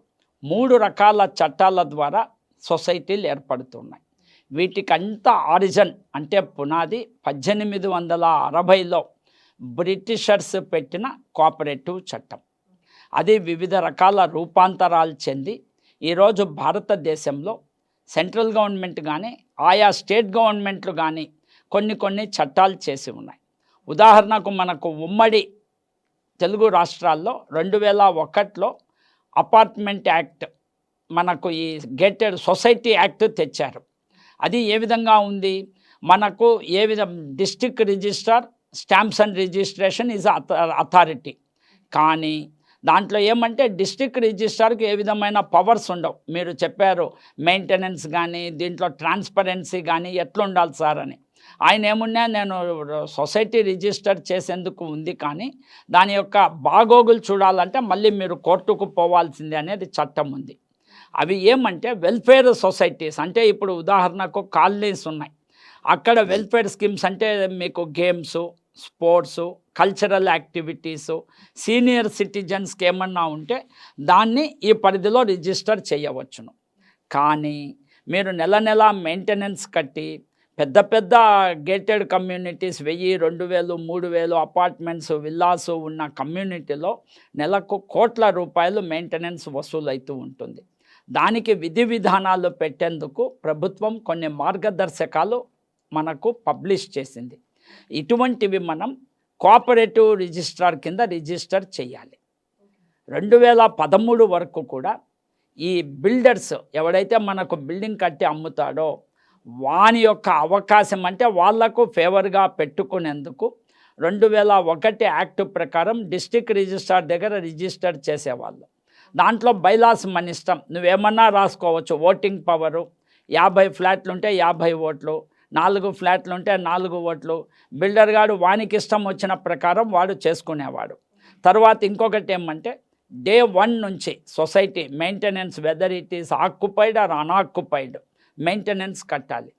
3 రకాల చట్టాల ద్వారా సొసైటీలు ఏర్పడుతున్నాయి. వీటికంతా ఆరిజిన్ అంటే పునాది 1860లో బ్రిటిషర్స్ పెట్టిన కోఆపరేటివ్ చట్టం. అది వివిధ రకాల రూపాంతరాలు చెంది ఈరోజు భారతదేశంలో సెంట్రల్ గవర్నమెంట్ కానీ ఆయా స్టేట్ గవర్నమెంట్లు కానీ కొన్ని చట్టాలు చేసి ఉన్నాయి. ఉదాహరణకు మనకు ఉమ్మడి తెలుగు రాష్ట్రాల్లో 2001లో అపార్ట్మెంట్ యాక్ట్, మనకు ఈ గేటెడ్ సొసైటీ యాక్ట్ తెచ్చారు. అది ఏ విధంగా ఉంది, మనకు ఏ విధం district registrar stamps and registration is authority. కానీ దాంట్లో ఏమంటే డిస్ట్రిక్ట్ రిజిస్ట్రార్కి ఏ విధమైన పవర్స్ ఉండవు. మీరు చెప్పారు మెయింటెనెన్స్ కానీ దీంట్లో ట్రాన్స్పరెన్సీ కానీ ఎట్లా ఉండాలి సార్ అని. ఆయన ఏమున్నా నేను సొసైటీ రిజిస్టర్ చేసేందుకు ఉంది, కానీ దాని యొక్క బాగోగులు చూడాలంటే మళ్ళీ మీరు కోర్టుకు పోవాల్సిందే అనేది చట్టం ఉంది. అవి ఏమంటే వెల్ఫేర్ సొసైటీస్, అంటే ఇప్పుడు ఉదాహరణకు కాలనీస్ ఉన్నాయి, అక్కడ వెల్ఫేర్ స్కీమ్స్ అంటే మీకు games, sports, cultural activities, senior సిటిజన్స్కి ఏమన్నా ఉంటే దాన్ని ఈ పరిధిలో రిజిస్టర్ చేయవచ్చును. కానీ మీరు నెల మెయింటెనెన్స్ కట్టి పెద్ద గేటెడ్ కమ్యూనిటీస్ 1000, 2000, 3000 అపార్ట్మెంట్స్, విల్లాసు ఉన్న కమ్యూనిటీలో నెలకు కోట్ల రూపాయలు మెయింటెనెన్స్ వసూలవుతూ ఉంటుంది. దానికి విధి విధానాలు పెట్టేందుకు ప్రభుత్వం కొన్ని మార్గదర్శకాలు మనకు పబ్లిష్ చేసింది. ఇటువంటివి మనం కోఆపరేటివ్ రిజిస్ట్రార్ కింద రిజిస్టర్ చేయాలి. 2013 వరకు కూడా ఈ బిల్డర్స్ ఎవడైతే మనకు బిల్డింగ్ కట్టి అమ్ముతాడో వాని యొక్క అవకాశం అంటే వాళ్లకు ఫేవర్గా పెట్టుకునేందుకు 2001 యాక్ట్ ప్రకారం డిస్ట్రిక్ట్ రిజిస్ట్రార్ దగ్గర రిజిస్టర్ చేసేవాళ్ళు. దాంట్లో బైలాస్ మన ఇష్టం, నువ్వేమన్నా రాసుకోవచ్చు. ఓటింగ్ పవరు 50 ఫ్లాట్లు ఉంటే 50 ఓట్లు, 4 ఫ్లాట్లు ఉంటే 4 ఓట్లు. బిల్డర్ గాడు వానికి ఇష్టం వచ్చిన ప్రకారం వాడు చేసుకునేవాడు. తర్వాత ఇంకొకటి ఏమంటే డే 1 నుంచి society maintenance, whether it is occupied or unoccupied, maintenance కట్టాలి.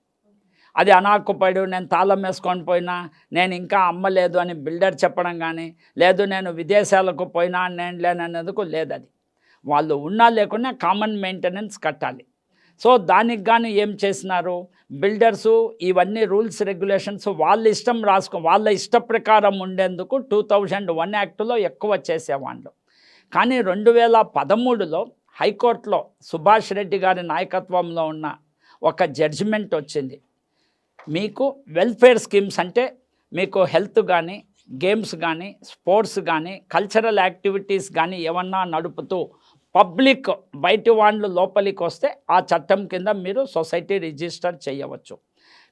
అది అన్ఆక్యుపైడ్, నేను తాళం వేసుకొని పోయినా, నేను ఇంకా అమ్మలేదు అని బిల్డర్ చెప్పడం కానీ, లేదు నేను విదేశాలకు పోయినా నేను లేననేందుకు లేదు. అది వాళ్ళు ఉన్నా లేకున్నా కామన్ మెయింటెనెన్స్ కట్టాలి. సో దానికి గాను ఏం చేసినారు బిల్డర్సు, ఇవన్నీ రూల్స్ రెగ్యులేషన్స్ వాళ్ళ ఇష్టం వాళ్ళ ఇష్ట ప్రకారం ఉండేందుకు 2001 యాక్టులో ఎక్కువ చేసేవాళ్ళు. కానీ 2013లో హైకోర్టులో సుభాష్ రెడ్డి గారి నాయకత్వంలో ఉన్న ఒక జడ్జిమెంట్ వచ్చింది. మీకు వెల్ఫేర్ స్కీమ్స్ అంటే మీకు హెల్త్ కానీ, గేమ్స్ కానీ, స్పోర్ట్స్ కానీ, కల్చరల్ యాక్టివిటీస్ కానీ ఏమన్నా నడుపుతూ పబ్లిక్ బయటి వాళ్ళు లోపలికి వస్తే ఆ చట్టం కింద మీరు సొసైటీ రిజిస్టర్ చేయవచ్చు.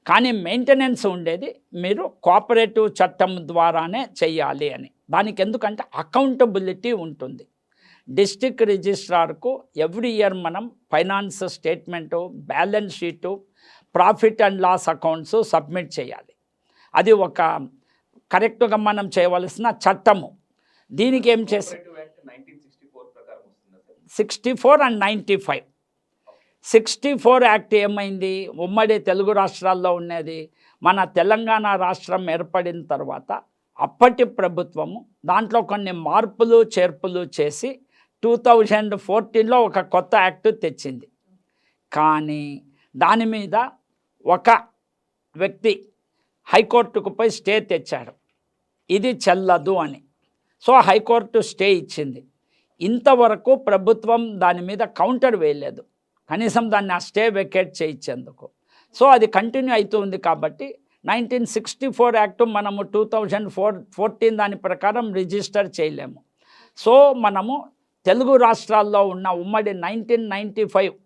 కానీ మెయింటెనెన్స్ ఉండేది మీరు కోఆపరేటివ్ చట్టం ద్వారానే చేయాలి అని. దానికి ఎందుకంటే అకౌంటబిలిటీ ఉంటుంది. డిస్ట్రిక్ట్ రిజిస్ట్రార్కు ఎవ్రీ ఇయర్ మనం finance statement, balance sheet, profit and loss accounts submit చేయాలి. అది ఒక కరెక్ట్గా మనం చేయవలసిన చట్టము. దీనికి ఏం చేసి 64 and 95. 64 యాక్ట్ ఏమైంది? ఉమ్మడి తెలుగు రాష్ట్రాల్లో ఉన్నది. మన తెలంగాణ రాష్ట్రం ఏర్పడిన తర్వాత అప్పటి ప్రభుత్వము దాంట్లో కొన్ని మార్పులు చేర్పులు చేసి 2014లో ఒక కొత్త యాక్ట్ తెచ్చింది. కానీ దాని మీద ఒక వ్యక్తి హైకోర్టుకు పోయి స్టే తెచ్చాడు, ఇది చెల్లదు అని. సో హైకోర్టు స్టే ఇచ్చింది. ఇంతవరకు ప్రభుత్వం దాని మీద కౌంటర్ వేయలేదు, కనీసం దాన్ని ఆ స్టే వెకేట్ చేయించేందుకు. సో అది కంటిన్యూ అవుతుంది. కాబట్టి 1964 యాక్ట్ మనము 2014 దాని ప్రకారం రిజిస్టర్ చేయలేము. సో మనము తెలుగు రాష్ట్రాల్లో ఉన్న ఉమ్మడి 1995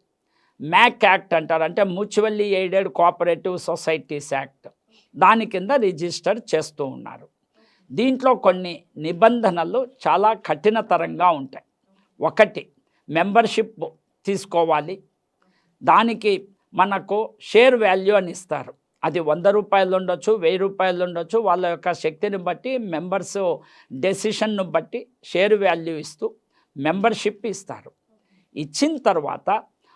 మ్యాక్ యాక్ట్ అంటారు, అంటే mutually aided cooperative societies act, దాని కింద రిజిస్టర్ చేస్తూ ఉన్నారు. దీంట్లో కొన్ని నిబంధనలు చాలా కఠినతరంగా ఉంటాయి. ఒకటి, మెంబర్షిప్ తీసుకోవాలి. దానికి మనకు షేర్ వాల్యూ అని ఇస్తారు. అది 100 రూపాయలు ఉండొచ్చు, 1000 రూపాయలు ఉండొచ్చు. వాళ్ళ యొక్క శక్తిని బట్టి, మెంబర్స్ డెసిషన్ను బట్టి షేర్ వాల్యూ ఇస్తూ మెంబర్షిప్ ఇస్తారు. ఇచ్చిన తర్వాత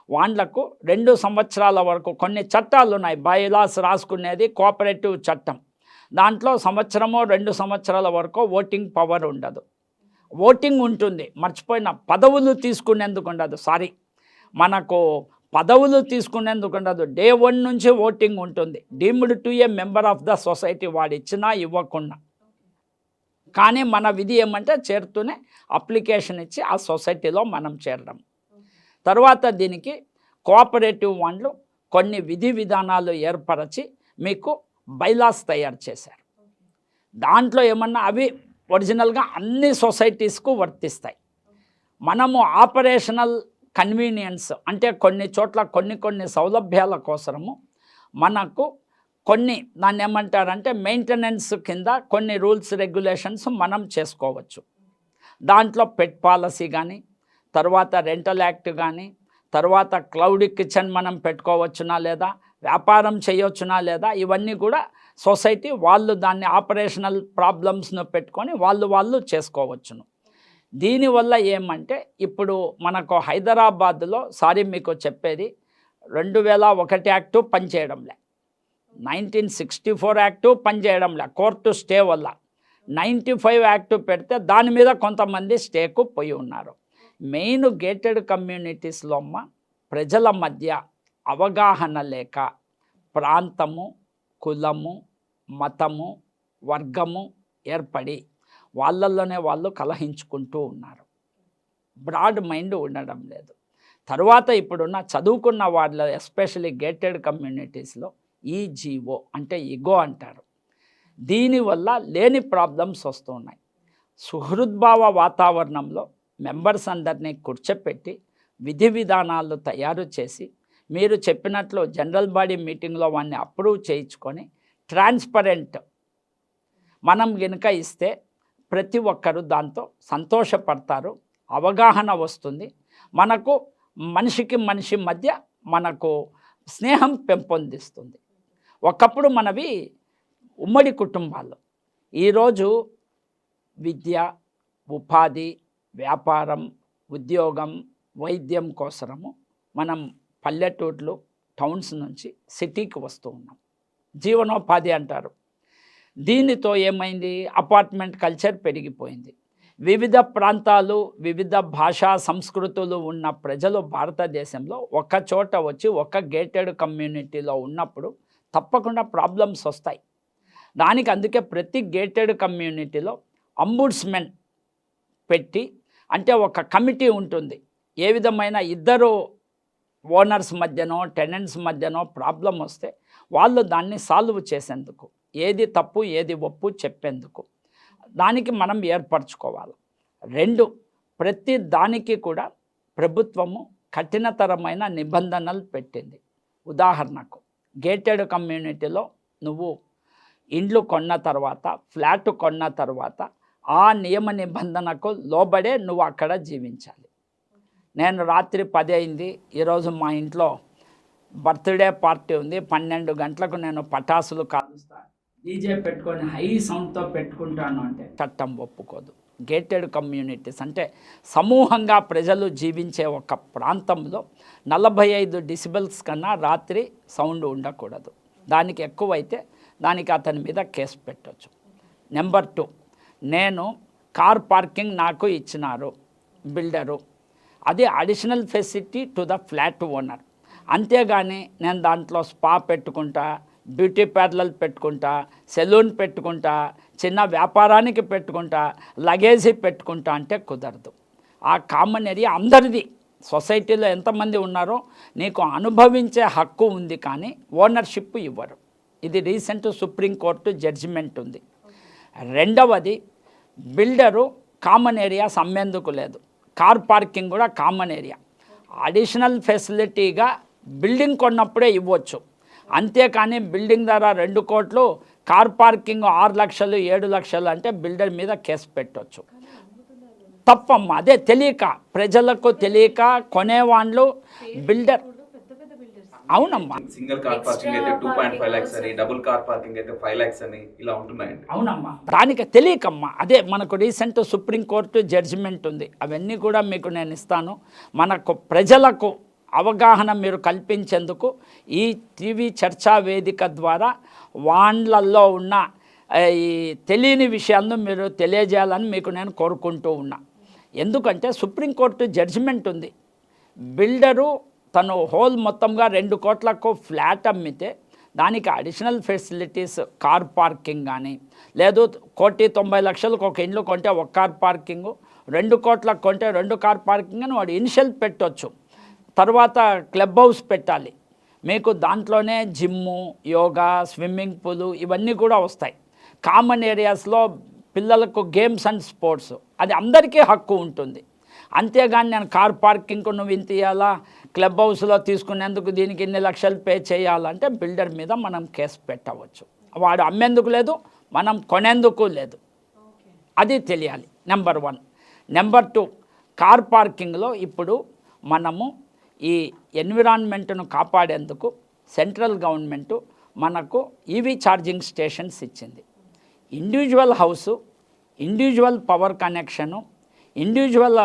వాళ్లకు 2 సంవత్సరాల వరకు కొన్ని చట్టాలు ఉన్నాయి. బైలాస్ రాసుకునేది కోఆపరేటివ్ చట్టం. దాంట్లో సంవత్సరమో 2 సంవత్సరాల వరకు ఓటింగ్ పవర్ ఉండదు. ఓటింగ్ ఉంటుంది, మర్చిపోయిన, పదవులు తీసుకునేందుకు ఉండదు. మనకు పదవులు తీసుకునేందుకు ఉండదు. డే 1 నుంచి ఓటింగ్ ఉంటుంది. Deemed to a member of the society, వాడు ఇచ్చినా ఇవ్వకుండా. కానీ మన విధి ఏమంటే చేరుతూనే అప్లికేషన్ ఇచ్చి ఆ సొసైటీలో మనం చేరడం. తర్వాత దీనికి కోఆపరేటివ్ వాళ్ళు కొన్ని విధి విధానాలు ఏర్పరచి మీకు బైలాస్ తయారు చేశారు. దాంట్లో ఏమన్నా అవి ఒరిజినల్గా అన్ని సొసైటీస్కు వర్తిస్తాయి. మనము ఆపరేషనల్ కన్వీనియన్స్ అంటే కొన్ని చోట్ల కొన్ని సౌలభ్యాల కోసము మనకు కొన్ని దాన్ని ఏమంటారంటే మెయింటెనెన్స్ కింద కొన్ని రూల్స్ రెగ్యులేషన్స్ మనం చేసుకోవచ్చు. దాంట్లో పెట్ పాలసీ కానీ, తర్వాత రెంటల్ యాక్ట్ కానీ, తర్వాత క్లౌడ్ కిచెన్ మనం పెట్టుకోవచ్చునా లేదా, వ్యాపారం చేయొచ్చునా లేదా, ఇవన్నీ కూడా సొసైటీ వాళ్ళు దాన్ని ఆపరేషనల్ ప్రాబ్లమ్స్ను పెట్టుకొని వాళ్ళు చేసుకోవచ్చును. దీనివల్ల ఏమంటే ఇప్పుడు మనకు హైదరాబాద్లో మీకు చెప్పేది 2001 యాక్టు పనిచేయడంలే, 1964 యాక్టు పనిచేయడంలే కోర్టు స్టే వల్ల. 95 యాక్టు పెడితే దాని మీద కొంతమంది స్టేకు పోయి ఉన్నారు. మెయిన్ గేటెడ్ కమ్యూనిటీస్లో ప్రజల మధ్య అవగాహన లేక ప్రాంతము, కులము, మతము, వర్గము ఏర్పడి వాళ్ళల్లోనే వాళ్ళు కలహించుకుంటూ ఉన్నారు. బ్రాడ్ మైండ్ ఉండడం లేదు. తర్వాత ఇప్పుడున్న చదువుకున్న వాళ్ళ ఎస్పెషల్లీ గేటెడ్ కమ్యూనిటీస్లో ఈజీఓ అంటే ఇగో అంటారు. దీనివల్ల లేని ప్రాబ్లమ్స్ వస్తున్నాయి. సుహృద్భావ వాతావరణంలో మెంబర్స్ అందరినీ కూర్చోపెట్టి విధి విధానాలు తయారు చేసి మీరు చెప్పినట్లు జనరల్ బాడీ మీటింగ్లో వాడిని అప్రూవ్ చేయించుకొని ట్రాన్స్పరెంట్ మనం గనుక ఇస్తే ప్రతి ఒక్కరు దాంతో సంతోషపడతారు, అవగాహన వస్తుంది. మనకు మనిషికి మనిషి మధ్య మనకు స్నేహం పెంపొందిస్తుంది. ఒకప్పుడు మనవి ఉమ్మడి కుటుంబాలు. ఈరోజు విద్య, ఉపాధి, వ్యాపారం, ఉద్యోగం, వైద్యం కోసము మనం పల్లెటూర్లు, టౌన్స్ నుంచి సిటీకి వస్తూ ఉన్నాం. జీవనోపాధి అంటారు. దీనితో ఏమైంది? అపార్ట్మెంట్ కల్చర్ పెరిగిపోయింది. వివిధ ప్రాంతాలు, వివిధ భాషా సంస్కృతులు ఉన్న ప్రజలు భారతదేశంలో ఒక చోట వచ్చి ఒక గేటెడ్ కమ్యూనిటీలో ఉన్నప్పుడు తప్పకుండా ప్రాబ్లమ్స్ వస్తాయి. దానికి అందుకే ప్రతి గేటెడ్ కమ్యూనిటీలో అంబుడ్స్మెన్ పెట్టి, అంటే ఒక కమిటీ ఉంటుంది. ఏ విధమైన ఇద్దరు ఓనర్స్ మధ్యనో టెనెంట్స్ మధ్యనో ప్రాబ్లం వస్తే వాళ్ళు దాన్ని సాల్వ్ చేసేందుకు, ఏది తప్పు ఏది ఒప్పు చెప్పేందుకు దానికి మనం ఏర్పరచుకోవాలి. 2, ప్రతి దానికి కూడా ప్రభుత్వము కఠినతరమైన నిబంధనలు పెట్టింది. ఉదాహరణకు గేటెడ్ కమ్యూనిటీలో నువ్వు ఇండ్లు కొన్న తర్వాత, ఫ్లాట్ కొన్న తర్వాత ఆ నియమ నిబంధనకు లోబడే నువ్వు అక్కడ జీవించాలి. నేను రాత్రి 10 అయింది, ఈరోజు మా ఇంట్లో బర్త్డే పార్టీ ఉంది, 12 గంటలకు నేను పటాసులు కాలుస్తాను, డీజే పెట్టుకొని హై సౌండ్తో పెట్టుకుంటాను అంటే చట్టం ఒప్పుకోదు. గేటెడ్ కమ్యూనిటీస్ అంటే సమూహంగా ప్రజలు జీవించే ఒక ప్రాంతంలో 45 డెసిబెల్స్ కన్నా రాత్రి సౌండ్ ఉండకూడదు. దానికి ఎక్కువైతే దానికి అతని మీద కేసు పెట్టవచ్చు. నెంబర్ 2, నేను కార్ పార్కింగ్ నాకు ఇచ్చినారు బిల్డరు, అది additional facility to the flat owner. అంతేగాని నేను దాంట్లో స్పా పెట్టుకుంటా, బ్యూటీ పార్లర్ పెట్టుకుంటా, సెలూన్ పెట్టుకుంటా, చిన్న వ్యాపారానికి పెట్టుకుంటా, లగేజీ పెట్టుకుంటా అంటే కుదరదు. ఆ కామన్ ఏరియా అందరిది. సొసైటీలో ఎంతమంది ఉన్నారో నీకు అనుభవించే హక్కు ఉంది, కానీ ఓనర్షిప్ ఇవ్వరు. ఇది రీసెంట్ సుప్రీంకోర్టు జడ్జిమెంట్ ఉంది. 2వది, బిల్డరు కామన్ ఏరియాస్ అమ్మేందుకు లేదు. కార్ పార్కింగ్ కూడా కామన్ ఏరియా. అడిషనల్ ఫెసిలిటీగా బిల్డింగ్ కొన్నప్పుడే ఇవ్వచ్చు. అంతేకాని బిల్డింగ్ ధర 2 కోట్లు, కార్ పార్కింగ్ 6 లక్షలు 7 లక్షలు అంటే బిల్డర్ మీద కేసు పెట్టవచ్చు. తప్పమ్మా, అదే తెలియక, ప్రజలకు తెలియక కొనేవాళ్ళు బిల్డర్. అవునమ్మా, సింగిల్ కార్ పార్కింగ్ అయితే 2.5 lakhs అని, డబుల్ కార్ పార్కింగ్ అయితే 5 lakhs అని ఇలా ఉంటున్నాయండి. అవునమ్మా, దానికి తెలియకమ్మా. అదే మనకు రీసెంట్ సుప్రీంకోర్టు జడ్జిమెంట్ ఉంది, అవన్నీ కూడా మీకు నేను ఇస్తాను. మనకు ప్రజలకు అవగాహన మీరు కల్పించేందుకు ఈ టీవీ చర్చా వేదిక ద్వారా వాళ్ళల్లో ఉన్న ఈ తెలియని విషయాలను మీరు తెలియజేయాలని మీకు నేను కోరుకుంటూ ఉన్నా. ఎందుకంటే సుప్రీంకోర్టు జడ్జిమెంట్ ఉంది, బిల్డరు తను హోల్ మొత్తంగా 2 కోట్లకు ఫ్లాట్ అమ్మితే దానికి అడిషనల్ ఫెసిలిటీస్ కార్ పార్కింగ్ కానీ, లేదు 1,90,00,000కు ఒక ఇండ్లు కొంటే 1 కార్ పార్కింగు, 2 కోట్లకు కొంటే 2 కార్ పార్కింగ్ అని వాడు ఇనిషియల్ పెట్టవచ్చు. తర్వాత క్లబ్ హౌస్ పెట్టాలి మీకు, దాంట్లోనే జిమ్ము, యోగా, స్విమ్మింగ్ పూలు ఇవన్నీ కూడా వస్తాయి. కామన్ ఏరియాస్లో పిల్లలకు గేమ్స్ అండ్ స్పోర్ట్స్, అది అందరికీ హక్కు ఉంటుంది. అంతేగాని నేను కార్ పార్కింగ్కు నువ్వు ఇంత ఇవ్వాలా, క్లబ్ హౌస్లో తీసుకునేందుకు దీనికి ఇన్ని లక్షలు పే చేయాలంటే బిల్డర్ మీద మనం కేసు పెట్టవచ్చు. వాడు అమ్మేందుకు లేదు, మనం కొనేందుకు లేదు, అది తెలియాలి. నెంబర్ 1. నెంబర్ 2, కార్ పార్కింగ్లో ఇప్పుడు మనము ఈ ఎన్విరాన్మెంట్ను కాపాడేందుకు సెంట్రల్ గవర్నమెంటు మనకు ఈవీ ఛార్జింగ్ స్టేషన్స్ ఇచ్చింది. Individual house, individual power connection, individual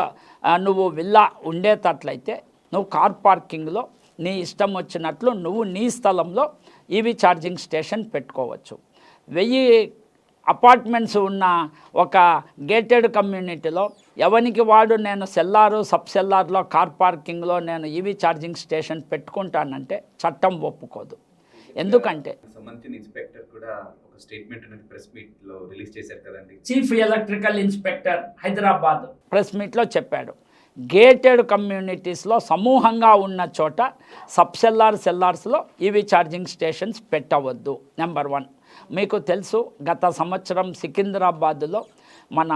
నువ్వు విల్లా ఉండేటట్లయితే నువ్వు కార్ పార్కింగ్లో నీ ఇష్టం వచ్చినట్లు నువ్వు నీ స్థలంలో ఈవీ ఛార్జింగ్ స్టేషన్ పెట్టుకోవచ్చు. 1000 అపార్ట్మెంట్స్ ఉన్న ఒక గేటెడ్ కమ్యూనిటీలో ఎవరికి వాడు నేను సెల్లారు, సబ్ సెల్లార్లో కార్ పార్కింగ్లో నేను ఈవీ ఛార్జింగ్ స్టేషన్ పెట్టుకుంటానంటే చట్టం ఒప్పుకోదు. ఎందుకంటే సంబంధించిన ఇన్స్పెక్టర్ కూడా ఒక స్టేట్మెంట్ అనేది ప్రెస్ మీట్ లో రిలీజ్ చేశారు కదండి. Chief electrical inspector Hyderabad press మీట్లో చెప్పాడు, గేటెడ్ కమ్యూనిటీస్లో సమూహంగా ఉన్న చోట సబ్ సెల్లార్స్లో ఈవీ ఛార్జింగ్ స్టేషన్స్ పెట్టవద్దు. నెంబర్ 1, మీకు తెలుసు గత సంవత్సరం సికింద్రాబాద్లో మన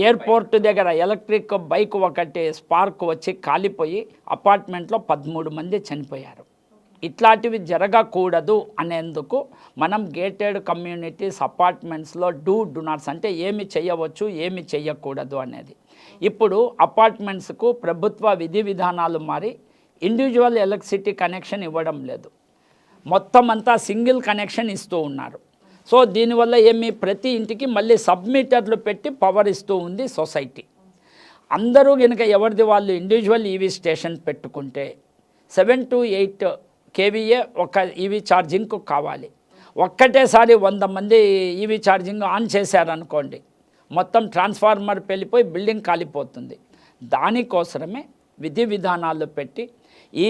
ఎయిర్పోర్ట్ దగ్గర ఎలక్ట్రిక్ బైక్ ఒకటి స్పార్క్ వచ్చి కాలిపోయి అపార్ట్మెంట్లో 13 మంది చనిపోయారు. ఇట్లాంటివి జరగకూడదు అనేందుకు మనం గేటెడ్ కమ్యూనిటీస్ అపార్ట్మెంట్స్లో డూ నాట్స్ అంటే ఏమి చేయవచ్చు ఏమి చేయకూడదు అనేది. ఇప్పుడు అపార్ట్మెంట్స్కు ప్రభుత్వ విధి విధానాలు మారి ఇండివిజువల్ ఎలక్ట్రిసిటీ కనెక్షన్ ఇవ్వడం లేదు, మొత్తం అంతా సింగిల్ కనెక్షన్ ఇస్తూ ఉన్నారు. సో దీనివల్ల ప్రతి ఇంటికి మళ్ళీ సబ్మీటర్లు పెట్టి పవర్ ఇస్తూ ఉంది సొసైటీ. అందరూ కనుక ఎవరిది వాళ్ళు ఇండివిజువల్ ఈవీ స్టేషన్ పెట్టుకుంటే 7 to 8 kVA ఒక ఈవీ ఛార్జింగ్కు కావాలి. ఒక్కటేసారి 100 మంది ఈవీ ఛార్జింగ్ ఆన్ చేశారనుకోండి, మొత్తం ట్రాన్స్ఫార్మర్ వెళ్ళిపోయి బిల్డింగ్ కాలిపోతుంది. దానికోసమే విధి విధానాలు పెట్టి ఈ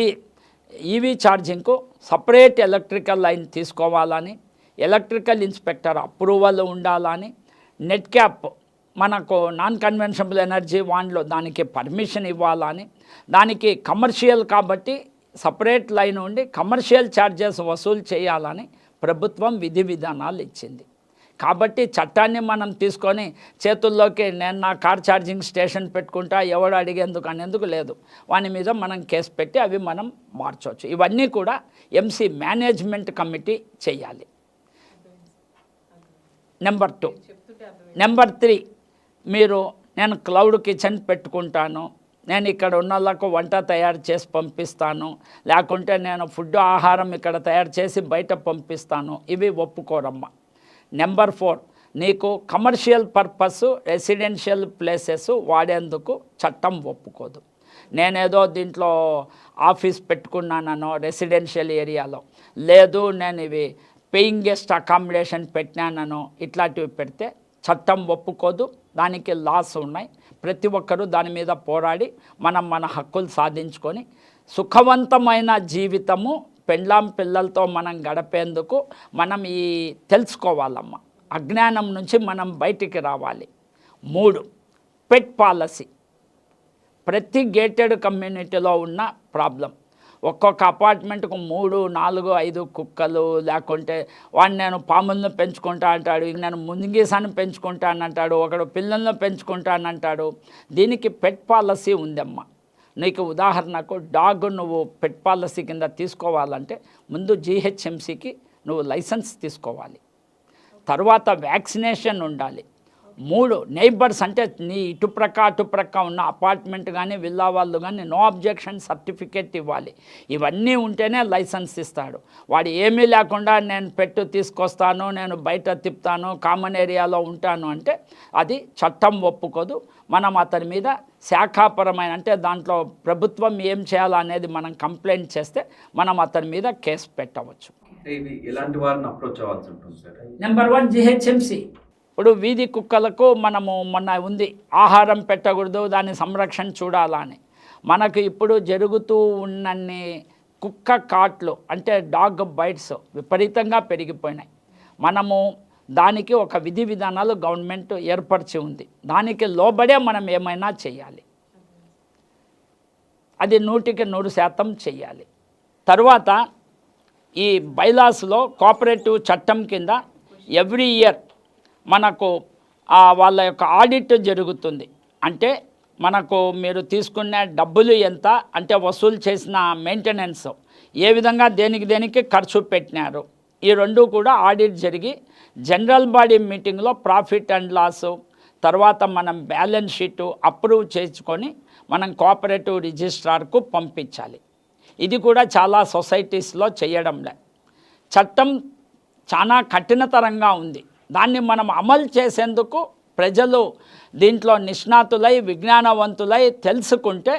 ఈవీ ఛార్జింగ్కు సపరేట్ ఎలక్ట్రికల్ లైన్ తీసుకోవాలని, ఎలక్ట్రికల్ ఇన్స్పెక్టర్ అప్రూవల్ ఉండాలని, నెట్ క్యాప్ మనకు నాన్ కన్వెన్షనబుల్ ఎనర్జీ వాన్లో దానికి పర్మిషన్ ఇవ్వాలని, దానికి కమర్షియల్ కాబట్టి సపరేట్ లైన్ ఉండి కమర్షియల్ ఛార్జెస్ వసూలు చేయాలని ప్రభుత్వం విధి విధానాలు ఇచ్చింది. కాబట్టి చట్టాన్ని మనం తీసుకొని చేతుల్లోకి నేను నా కార్ ఛార్జింగ్ స్టేషన్ పెట్టుకుంటా ఎవడు అడిగేందుకు అనేందుకు లేదు. వాని మీద మనం కేసు పెట్టి అవి మనం మార్చవచ్చు. ఇవన్నీ కూడా ఎంసీ మేనేజ్మెంట్ కమిటీ చేయాలి. నెంబర్ 2. నెంబర్ 3, మీరు నేను క్లౌడ్ కిచెన్ పెట్టుకుంటాను, నేను ఇక్కడ ఉన్న వాళ్ళకు వంట తయారు చేసి పంపిస్తాను, లేకుంటే నేను ఫుడ్ ఆహారం ఇక్కడ తయారు చేసి బయట పంపిస్తాను, ఇవి ఒప్పుకోరమ్మా. నెంబర్ 4, నీకు కమర్షియల్ పర్పస్ రెసిడెన్షియల్ ప్లేసెస్ వాడేందుకు చట్టం ఒప్పుకోదు. నేనేదో దీంట్లో ఆఫీస్ పెట్టుకున్నానో రెసిడెన్షియల్ ఏరియాలో, లేదు నేను ఇవి పేయింగ్ గెస్ట్ అకామిడేషన్ పెట్టినానో ఇట్లాంటివి పెడితే చట్టం ఒప్పుకోదు. దానికి లాస్ ఉన్నాయి. ప్రతి ఒక్కరూ దాని మీద పోరాడి మన హక్కులు సాధించుకొని సుఖవంతమైన జీవితము పెండ్లాం పిల్లలతో మనం గడిపేందుకు మనం ఈ తెలుసుకోవాలమ్మ. అజ్ఞానం నుంచి మనం బయటికి రావాలి. 3, పెట్ పాలసీ. ప్రతి గేటెడ్ కమ్యూనిటీలో ఉన్న ప్రాబ్లం. ఒక్కొక్క అపార్ట్మెంట్కు 3, 4, 5 కుక్కలు, లేకుంటే వాడు నేను పాములను పెంచుకుంటా అంటాడు, నేను ముంగిసాన్ని పెంచుకుంటానంటాడు, ఒకడు పిల్లలను పెంచుకుంటానంటాడు. దీనికి పెట్ పాలసీ ఉందమ్మా. నీకు ఉదాహరణకు డాగ్ నువ్వు పెట్ పాలసీ కింద తీసుకోవాలంటే ముందు జీహెచ్ఎంసీకి నువ్వు లైసెన్స్ తీసుకోవాలి. తర్వాత వ్యాక్సినేషన్ ఉండాలి. 3, నైబర్స్ అంటే నీ అటుప్రక్క ఉన్న అపార్ట్మెంట్ కానీ విల్లా వాళ్ళు కానీ నో అబ్జెక్షన్ సర్టిఫికేట్ ఇవ్వాలి. ఇవన్నీ ఉంటేనే లైసెన్స్ ఇస్తాడు. వాడు ఏమీ లేకుండా నేను పెట్టు తీసుకొస్తాను, నేను బయట తిప్పుతాను, కామన్ ఏరియాలో ఉంటాను అంటే అది చట్టం ఒప్పుకోదు. మనం అతని మీద శాఖాపరమైన అంటే దాంట్లో ప్రభుత్వం ఏం చేయాలనేది మనం కంప్లైంట్ చేస్తే మనం అతని మీద కేసు పెట్టవచ్చు. ఇవి ఎలాంటి వారిని అప్రోచ్ అవ్వాల్సి ఉంటుంది సార్? Number 1 GHMC. ఇప్పుడు వీధి కుక్కలకు మనము మొన్న ఉంది ఆహారం పెట్టకూడదు, దాని సంరక్షణ చూడాలని. మనకు ఇప్పుడు జరుగుతూ ఉన్నన్ని కుక్క కాట్లు అంటే డాగ్ బైట్స్ విపరీతంగా పెరిగిపోయినాయి. మనము దానికి ఒక విధి విధానాలు గవర్నమెంట్ ఏర్పరిచి ఉంది. దానికి లోబడే మనం ఏమైనా చేయాలి. అది 100% చేయాలి. తర్వాత ఈ బైలాస్లో కోఆపరేటివ్ చట్టం కింద ఎవ్రీ ఇయర్ మనకు వాళ్ళ యొక్క ఆడిట్ జరుగుతుంది. అంటే మనకు మీరు తీసుకునే డబ్బులు ఎంత అంటే వసూలు చేసిన మెయింటెనెన్స్ ఏ విధంగా దేనికి ఖర్చు పెట్టినారు, ఈ 2 కూడా ఆడిట్ జరిగి జనరల్ బాడీ మీటింగ్లో ప్రాఫిట్ అండ్ లాస్ తర్వాత మనం బ్యాలెన్స్ షీటు అప్రూవ్ చేసుకొని మనం కోఆపరేటివ్ రిజిస్ట్రార్కు పంపించాలి. ఇది కూడా చాలా సొసైటీస్లో చేయడంలే. చట్టం చాలా కఠినతరంగా ఉంది. దాన్ని మనం అమలు చేసేందుకు ప్రజలు దీంట్లో నిష్ణాతులై విజ్ఞానవంతులై తెలుసుకుంటే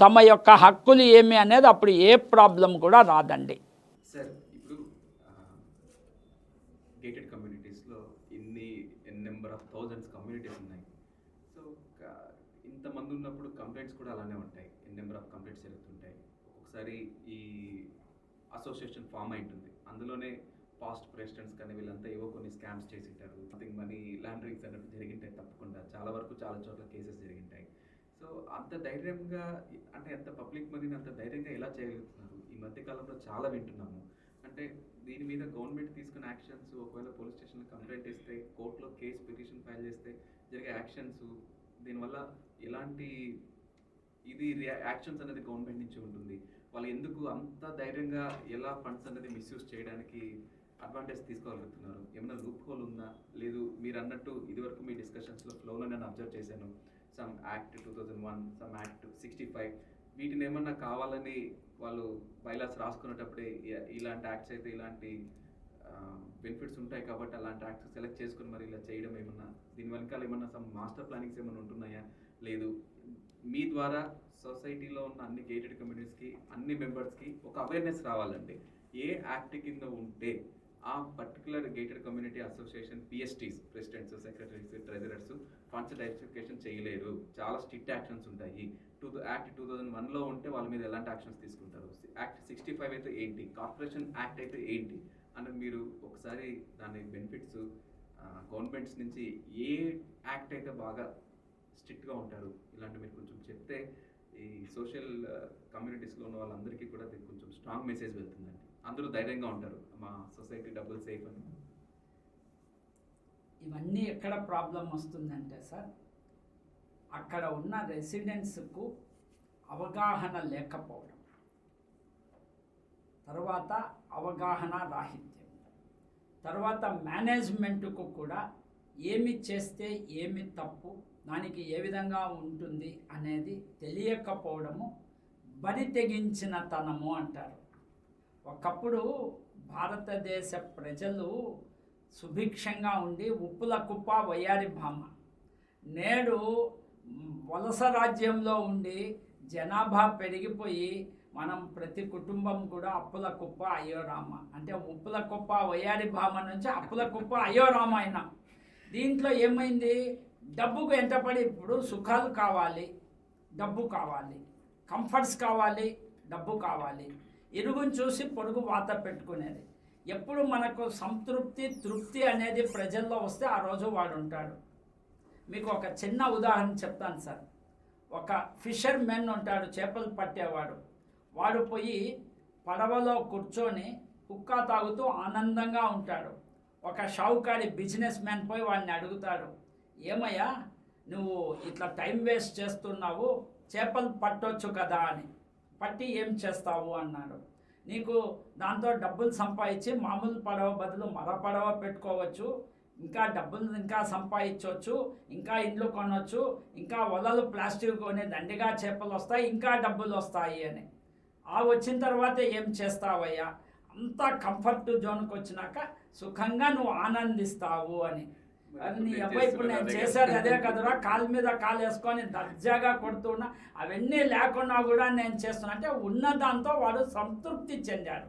తమ యొక్క హక్కులు ఏమి అనేది అప్పుడు ఏ ప్రాబ్లం కూడా రాదండి. సార్ ఇప్పుడు గేటెడ్ కమ్యూనిటీస్లో నెంబర్ ఆఫ్ థౌజండ్స్ కమ్యూనిటీస్ ఉన్నాయి. సో ఇంతమంది ఉన్నప్పుడు కంప్లైంట్స్ కూడా అలానే ఉంటాయి. నెంబర్ ఆఫ్ కంప్లైంట్స్ జరుగుతుంటాయి. ఒక్కొక్కసారి ఈ అసోసియేషన్ ఫామ్ అయి ఉంటుంది. అందులోనే పాస్ట్ ప్రెసిడెంట్స్ కానీ వీళ్ళంతా ఏవో కొన్ని స్కామ్స్ చేసింటారు, సంథింగ్ మనీ లాండరింగ్స్ అన్నట్టు జరిగింటాయి. తప్పకుండా చాలా చోట్ల కేసెస్ జరిగింటాయి. సో అంత ధైర్యంగా అంటే అంత పబ్లిక్ మనీని అంత ధైర్యంగా ఎలా చేయగలుగుతున్నారు? ఈ మధ్యకాలంలో చాలా వింటున్నాము. అంటే దీని మీద గవర్నమెంట్ తీసుకున్న యాక్షన్స్, ఒకవేళ పోలీస్ స్టేషన్లో కంప్లైంట్ ఇస్తే, కోర్టులో కేసు పిటిషన్ ఫైల్ చేస్తే జరిగే యాక్షన్స్, దీనివల్ల ఎలాంటి యాక్షన్స్ అనేది గవర్నమెంట్ నుంచి ఉంటుంది? వాళ్ళు ఎందుకు అంత ధైర్యంగా ఎలా ఫండ్స్ అనేది మిస్యూజ్ చేయడానికి అడ్వాంటేజ్ తీసుకోగలుగుతున్నారు? ఏమైనా లూప్ హోల్ ఉందా? లేదు మీరు అన్నట్టు ఇదివరకు మీ డిస్కషన్స్లో ఫ్లోలో నేను అబ్జర్వ్ చేశాను, సమ్ యాక్ట్ 2001, సమ్ యాక్ట్ 65, వీటిని ఏమన్నా కావాలని వాళ్ళు బైలాస్ రాసుకునేటప్పుడే ఇలాంటి యాక్ట్స్ అయితే ఇలాంటి బెనిఫిట్స్ ఉంటాయి కాబట్టి అలాంటి యాక్ట్స్ సెలెక్ట్ చేసుకుని మరి ఇలా చేయడం ఏమన్నా, దీని వెనకాల ఏమన్నా సమ్ మాస్టర్ ప్లానింగ్స్ ఏమైనా ఉంటున్నాయా? లేదు మీ ద్వారా సొసైటీలో ఉన్న అన్ని గేటెడ్ కమ్యూనిటీస్కి అన్ని మెంబర్స్కి ఒక అవేర్నెస్ రావాలండి. ఏ యాక్ట్ కింద ఉంటే ఆ particular gated community association PSTs presidents, secretaries, treasurers funds డైరెక్టిఫికేషన్ చేయలేరు, చాలా స్ట్రిక్ట్ యాక్షన్స్ ఉంటాయి. యాక్ట్ 2001లో ఉంటే వాళ్ళ మీద ఎలాంటి యాక్షన్స్ తీసుకుంటారు, యాక్ట్ 65 అయితే ఏంటి, కార్పొరేషన్ యాక్ట్ అయితే ఏంటి అని మీరు ఒకసారి దాని బెనిఫిట్స్ గవర్నమెంట్స్ నుంచి ఏ యాక్ట్ అయితే బాగా స్ట్రిక్ట్గా ఉంటారు ఇలాంటి మీరు కొంచెం చెప్తే ఈ సోషల్ కమ్యూనిటీస్లో ఉన్న వాళ్ళందరికీ కూడా దీనికి కొంచెం స్ట్రాంగ్ మెసేజ్ వెళ్తుందండి. అందరూ ధైర్యంగా ఉంటారు, మా సొసైటీ డబ్బులు సేఫ్ అని. ఇవన్నీ ఎక్కడ ప్రాబ్లం వస్తుందంటే సార్, అక్కడ ఉన్న రెసిడెంట్స్కు అవగాహన లేకపోవడం, తర్వాత అవగాహన రాహిత్యం, తర్వాత మేనేజ్మెంట్కు కూడా ఏమి చేస్తే ఏమి తప్పు, దానికి ఏ విధంగా ఉంటుంది అనేది తెలియకపోవడము బరి తెగించిన తనము అంటారు. ఒకప్పుడు భారతదేశ ప్రజలు సుభిక్షంగా ఉండి ఉప్పుల కుప్ప వయ్యారి భామ, నేడు వలస రాజ్యంలో ఉండి జనాభా పెరిగిపోయి మనం ప్రతి కుటుంబం కూడా అప్పుల కుప్ప అయ్యో రామ, అంటే ఉప్పుల కుప్ప వయ్యారి భామ నుంచి అప్పుల కుప్ప అయ్యో రామ అయినా. దీంట్లో ఏమైంది, డబ్బుకు ఎంటపడి ఇప్పుడు సుఖాలు కావాలి, డబ్బు కావాలి, కంఫర్ట్స్ కావాలి, డబ్బు కావాలి, ఇరుగుని చూసి పొడుగు వాత పెట్టుకునేది. ఎప్పుడు మనకు సంతృప్తి తృప్తి అనేది ప్రజల్లో వస్తే ఆ రోజు వాడు ఉంటాడు. మీకు ఒక చిన్న ఉదాహరణ చెప్తాను సార్. ఒక ఫిషర్ మెన్ ఉంటాడు, చేపలు పట్టేవాడు. వాడు పోయి పడవలో కూర్చొని హుక్కా తాగుతూ ఆనందంగా ఉంటాడు. ఒక షావుకారి బిజినెస్ మ్యాన్ పోయి వాడిని అడుగుతాడు, ఏమయ్యా నువ్వు ఇట్లా టైం వేస్ట్ చేస్తున్నావు, చేపలు పట్టొచ్చు కదా అని. పట్టి ఏం చేస్తావు అన్నాడు. నీకు దాంతో డబ్బులు సంపాదించి మామూలు పడవ బదులు మర పడవ పెట్టుకోవచ్చు, ఇంకా డబ్బులు ఇంకా సంపాదించవచ్చు, ఇంకా ఇండ్లు కొనవచ్చు, ఇంకా వలలు ప్లాస్టిక్ కొనే దండిగా చేపలు వస్తాయి, ఇంకా డబ్బులు వస్తాయి అని. ఆ వచ్చిన తర్వాత ఏం చేస్తావయ్యా, అంతా కంఫర్ట్ జోన్కి వచ్చినాక సుఖంగా నువ్వు ఆనందిస్తావు అని. నీ అబ్బాయి ఇప్పుడు నేను చేసేది అదే కదరా, కాలు మీద కాలు వేసుకొని దర్జాగా కొడుతున్నా, అవన్నీ లేకున్నా కూడా నేను చేస్తున్నా అంటే ఉన్న దాంతో వాడు సంతృప్తి చెందాడు.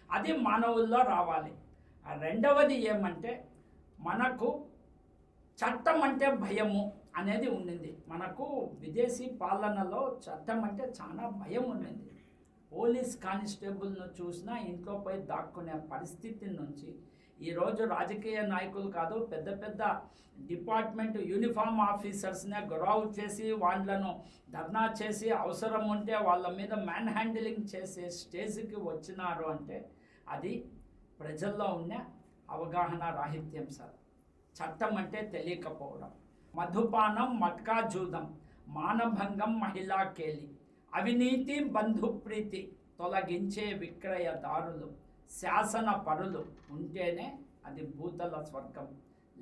అది మానవుల్లో రావాలి. రెండవది ఏమంటే, మనకు చట్టం అంటే భయము అనేది ఉండింది. మనకు విదేశీ పాలనలో చట్టం అంటే చాలా భయం ఉండింది. పోలీస్ కానిస్టేబుల్ను చూసినా ఇంట్లో పోయి దాక్కునే పరిస్థితి నుంచి ఈరోజు రాజకీయ నాయకులు కాదు, పెద్ద పెద్ద డిపార్ట్మెంట్ యూనిఫామ్ ఆఫీసర్స్నే గొడవ చేసి వాళ్ళను ధర్నా చేసి అవసరం ఉంటే వాళ్ళ మీద మ్యాన్ హ్యాండిలింగ్ చేసే స్టేజ్కి వచ్చినారు అంటే అది ప్రజల్లో ఉన్న అవగాహన రాహిత్యం సార్. చట్టం అంటే తెలియకపోవడం. మధుపానం, మట్కా జూదం, మానభంగం, మహిళా కేలి, అవినీతి, బంధుప్రీతి తొలగించే విక్రయదారులు, శాసన పరులు ఉంటేనే అది భూతల స్వర్గం,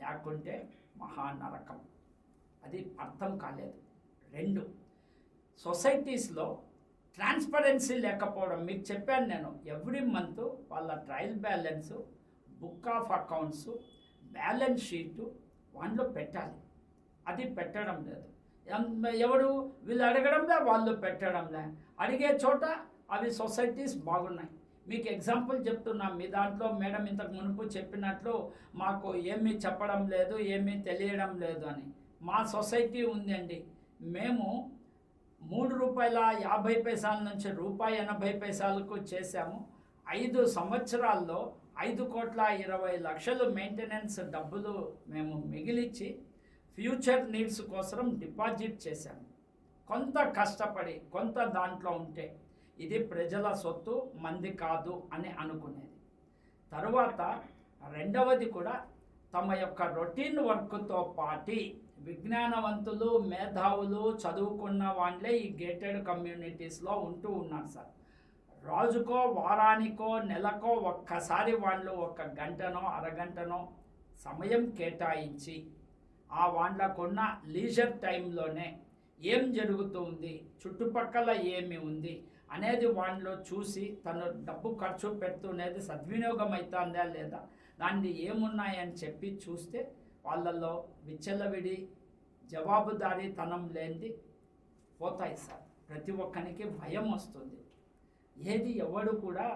లేకుంటే మహానరకం. అది అర్థం కాలేదు. 2, సొసైటీస్లో ట్రాన్స్పరెన్సీ లేకపోవడం. మీకు చెప్పాను నేను, ఎవ్రీ మంత్ వాళ్ళ trial balance, book of accounts, balance sheet వాళ్ళు పెట్టాలి. అది పెట్టడం లేదు. ఎవరు వీళ్ళు అడగడంలే, వాళ్ళు పెట్టడంలే. అడిగే చోట అవి సొసైటీస్ బాగున్నాయి. మీకు ఎగ్జాంపుల్ చెప్తున్నా. మీ దాంట్లో మేడం ఇంతకు మునుపు చెప్పినట్లు మాకు ఏమీ చెప్పడం లేదు, ఏమీ తెలియడం లేదు అని. మా సొసైటీ ఉందండి. మేము ₹3.50 నుంచి ₹1.80 చేశాము. 5 సంవత్సరాల్లో 5,20,00,000 మెయింటెనెన్స్ డబ్బులు మేము మిగిలిచ్చి ఫ్యూచర్ నీడ్స్ కోసం డిపాజిట్ చేశాము. కొంత కష్టపడి కొంత దాంట్లో ఉంటే ఇది ప్రజల సొత్తు, మంది కాదు అని అనుకునేది. తరువాత రెండవది కూడా తమ యొక్క రొటీన్ వర్క్తో పాటి విజ్ఞానవంతులు, మేధావులు, చదువుకున్న వాళ్ళే ఈ గేటెడ్ కమ్యూనిటీస్లో ఉంటూ ఉన్నారు సార్. రోజుకో, వారానికో, నెలకో ఒక్కసారి వాళ్ళు 1 గంటనో అరగంటనో సమయం కేటాయించి ఆ వాళ్ళకున్న లీజర్ టైంలోనే ఏం జరుగుతుంది, చుట్టుపక్కల ఏమి ఉంది అనేది వాళ్ళు చూసి తను డబ్బు ఖర్చు పెడుతున్నది సద్వినియోగం అవుతుందా లేదా, దాన్ని ఏమున్నాయని చెప్పి చూస్తే వాళ్ళల్లో విచ్చలవిడి జవాబుదారీతనం లేనిది పోతాయి సార్. ప్రతి ఒక్కరికి భయం వస్తుంది. ఏది ఎవడు కూడా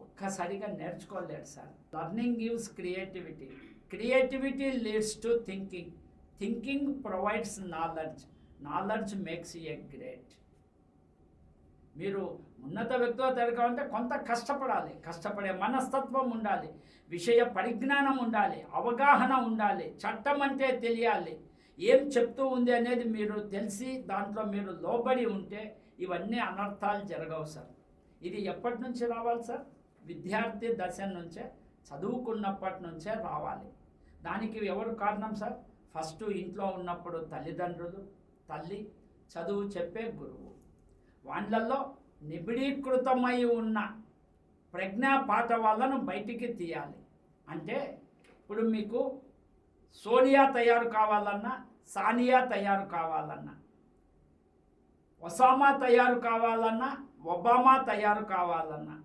ఒక్కసారిగా నేర్చుకోలేడు sir. Learning gives creativity, creativity leads to thinking, thinking provides knowledge, knowledge makes a great. మీరు ఉన్నత వ్యక్తితో ఎదగాలంటే కొంత కష్టపడాలి, కష్టపడే మనస్తత్వం ఉండాలి, విషయ పరిజ్ఞానం ఉండాలి, అవగాహన ఉండాలి, చట్టం అంటే తెలియాలి, ఏం చెప్తూ ఉంది అనేది మీరు తెలిసి దాంట్లో మీరు లోబడి ఉంటే ఇవన్నీ అనర్థాలు జరగవు సార్. ఇది ఎప్పటి నుంచి రావాలి సార్? విద్యార్థి దశ నుంచే, చదువుకున్నప్పటి నుంచే రావాలి. దానికి ఎవరు కారణం సార్? ఫస్ట్ ఇంట్లో ఉన్నప్పుడు తల్లిదండ్రులు, తల్లి, చదువు చెప్పే గురువు. వాళ్ళల్లో నిబిడీకృతమై ఉన్న ప్రజ్ఞా పాఠవాలను బయటికి తీయాలి. అంటే ఇప్పుడు మీకు సోనియా తయారు కావాలన్నా, సానియా తయారు కావాలన్నా, ఒసామా తయారు కావాలన్నా, ఒబామా తయారు కావాలన్నా,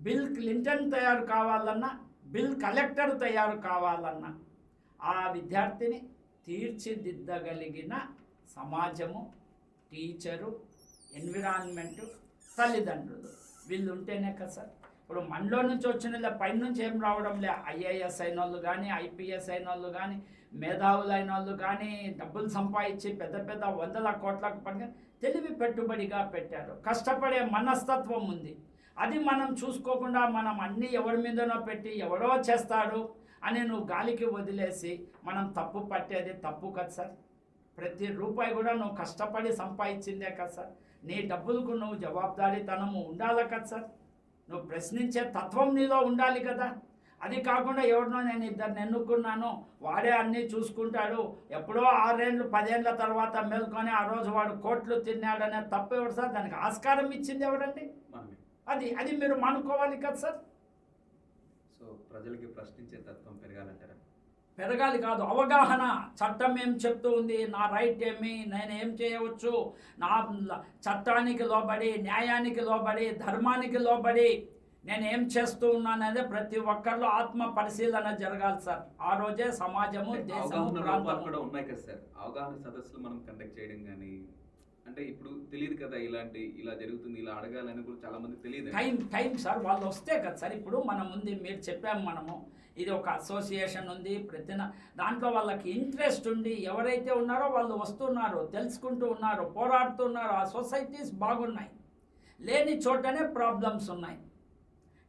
బిల్ క్లింటన్ తయారు కావాలన్నా, బిల్ కలెక్టర్ తయారు కావాలన్నా, ఆ విద్యార్థిని తీర్చిదిద్దగలిగిన సమాజము, టీచరు, ఎన్విరాన్మెంటు, తల్లిదండ్రులు వీళ్ళు ఉంటేనే కదా సార్. ఇప్పుడు మనలో నుంచి వచ్చిన పైనుంచి ఏం రావడం లే. ఐఏఎస్ అయిన వాళ్ళు కానీ, ఐపీఎస్ అయిన వాళ్ళు కానీ, మేధావులైన వాళ్ళు కానీ, డబ్బులు సంపాదించి పెద్ద పెద్ద 100 కోట్లకు పడిగా తెలివి పెట్టుబడిగా పెట్టారు. కష్టపడే మనస్తత్వం ఉంది. అది మనం చూసుకోకుండా మనం అన్నీ ఎవరి మీదనో పెట్టి ఎవడో చేస్తాడు అని నువ్వు గాలికి వదిలేసి మనం తప్పు పట్టేది తప్పు కదా సార్. ప్రతి రూపాయి కూడా నువ్వు కష్టపడి సంపాదించిందే కదా సార్. నీ డబ్బులకు నువ్వు జవాబుదారీతనము ఉండాలి కదా సార్. నువ్వు ప్రశ్నించే తత్వం నీలో ఉండాలి కదా. అది కాకుండా ఎవరినో నేను ఇద్దరిని ఎన్నుకున్నాను, వాడే అన్నీ చూసుకుంటాడు, ఎప్పుడో 6 ఏళ్ళు 10 ఏళ్ళ తర్వాత మేల్కొని ఆ రోజు వాడు కోట్లు తిన్నాడనే తప్పు ఎవరు సార్? దానికి ఆస్కారం ఇచ్చింది ఎవరండి? అది మీరు మానుకోవాలి కదా సార్. సో ప్రజలకి ప్రశ్నించే తత్వం పెరగాలంటారా? పెరగాలి కాదు, అవగాహన. చట్టం ఏం చెప్తూ ఉంది, నా రైట్ ఏమి, నేను ఏం చేయవచ్చు, నా చట్టానికి లోబడి, న్యాయానికి లోబడి, ధర్మానికి లోబడి నేను ఏం చేస్తూ ఉన్నాననేది ప్రతి ఒక్కరిలో ఆత్మ పరిశీలన జరగాలి సార్. ఆ రోజే సమాజము, దేశము, ప్రాంతం కూడా ఉన్నాయి కదా సార్. అవగాహన సదస్సులు మనం కండక్ట్ చేయడం కానీ, అంటే ఇప్పుడు తెలియదు కదా, ఇలా జరుగుతుంది, ఇలా అడగాలని కూడా చాలా మంది తెలియదు. టైం సార్, వాళ్ళు వస్తే కదా సార్. ఇప్పుడు మనం ఉంది, మీరు చెప్పాము, మనము ఇది ఒక అసోసియేషన్ ఉంది, దాంట్లో వాళ్ళకి ఇంట్రెస్ట్ ఉండి ఎవరైతే ఉన్నారో వాళ్ళు వస్తున్నారు, తెలుసుకుంటూ ఉన్నారు, పోరాడుతున్నారు. ఆ సొసైటీస్ బాగున్నాయి. లేని చోటనే ప్రాబ్లమ్స్ ఉన్నాయి.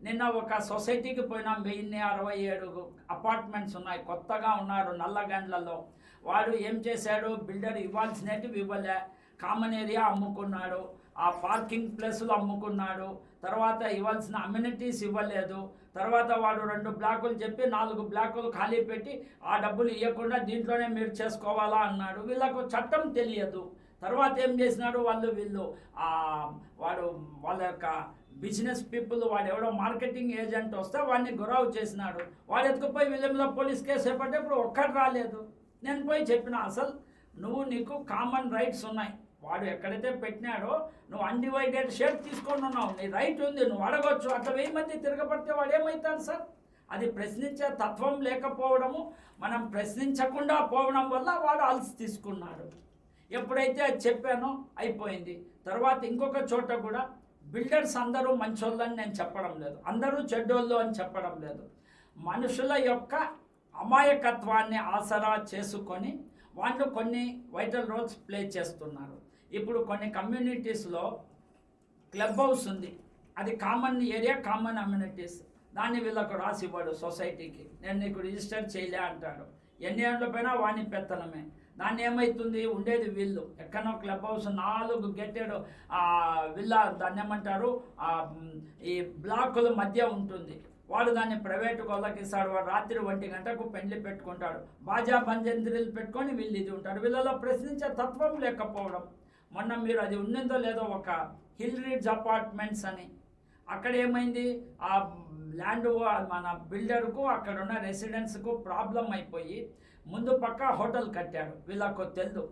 నిన్న ఒక సొసైటీకి పోయినా 1067 అపార్ట్మెంట్స్ ఉన్నాయి, కొత్తగా ఉన్నారు నల్లగండ్లలో. వాడు ఏం చేశాడు, బిల్డర్ ఇవ్వాల్సినవి ఇవ్వలే, కామన్ ఏరియా అమ్ముకున్నాడు, ఆ పార్కింగ్ ప్లేసులు అమ్ముకున్నాడు, తర్వాత ఇవ్వాల్సిన అమ్యూనిటీస్ ఇవ్వలేదు. తర్వాత వాడు 2 బ్లాకులు చెప్పి 4 బ్లాకులు ఖాళీ పెట్టి ఆ డబ్బులు ఇవ్వకుండా దీంట్లోనే మీరు చేసుకోవాలా అన్నాడు. వీళ్ళకు చట్టం తెలియదు. తర్వాత ఏం చేసినాడు, వాడు వాళ్ళ యొక్క బిజినెస్ పీపుల్, వాడు ఎవడో మార్కెటింగ్ ఏజెంట్ వస్తే వాడిని గొడవ చేసినాడు. వాడు ఎత్తుకుపోయి విలియంలో పోలీస్ కేసు చేపట్టేప్పుడు ఒక్కటి రాలేదు. నేను పోయి చెప్పిన, అసలు నీకు కామన్ రైట్స్ ఉన్నాయి. వాడు ఎక్కడైతే పెట్టినాడో నువ్వు అన్డివైడెడ్ షేర్ తీసుకొని ఉన్నావు, నీ రైట్ ఉంది, నువ్వు అడగొచ్చు. అట్లా 1000 మంది తిరగబడితే వాడు ఏమవుతాడు సార్? అది ప్రశ్నించే తత్వం లేకపోవడము, మనం ప్రశ్నించకుండా పోవడం వల్ల వాడు అలసి తీసుకున్నాడు. ఎప్పుడైతే అది చెప్పానో అయిపోయింది. తర్వాత ఇంకొక చోట కూడా బిల్డర్స్ అందరూ మంచోళ్ళని నేను చెప్పడం లేదు, అందరూ చెడ్డోళ్ళు అని చెప్పడం లేదు. మనుషుల యొక్క అమాయకత్వాన్ని ఆసరా చేసుకొని వాళ్ళు కొన్ని వైటల్ రోల్స్ ప్లే చేస్తున్నారు. ఇప్పుడు కొన్ని కమ్యూనిటీస్లో క్లబ్ హౌస్ ఉంది, అది కామన్ ఏరియా, కామన్ అమ్యూనిటీస్. దాన్ని వీళ్ళకు రాసి ఇవ్వడు సొసైటీకి, నేను నీకు రిజిస్టర్ చేయలే అంటాడు. ఎన్ని ఏళ్ళ పైన వాణి పెత్తనమే. దాన్ని ఏమవుతుంది, ఉండేది వీళ్ళు ఎక్కడో క్లబ్ హౌస్ 4 గెట్టెడు విల్లా, దాన్ని ఏమంటారు, ఈ బ్లాకుల మధ్య ఉంటుంది. వాడు దాన్ని ప్రైవేటు వాళ్ళకి ఇస్తాడు. వాడు రాత్రి 1 గంటకు పెళ్లి పెట్టుకుంటాడు, బాజా బంజంత్రీలు పెట్టుకొని వీళ్ళు ఇది ఉంటాడు. వీళ్ళలో ప్రశ్నించే తత్వం లేకపోవడం. మొన్న మీరు అది ఉన్నదో లేదో, ఒక హిల్ రిడ్జ్ అపార్ట్మెంట్స్ అని, అక్కడ ఏమైంది, ఆ ల్యాండ్ మన బిల్డర్కు అక్కడ ఉన్న రెసిడెంట్స్కు ప్రాబ్లం అయిపోయి ముందు పక్క హోటల్ కట్టాడు. వీళ్ళకు తెలుదు.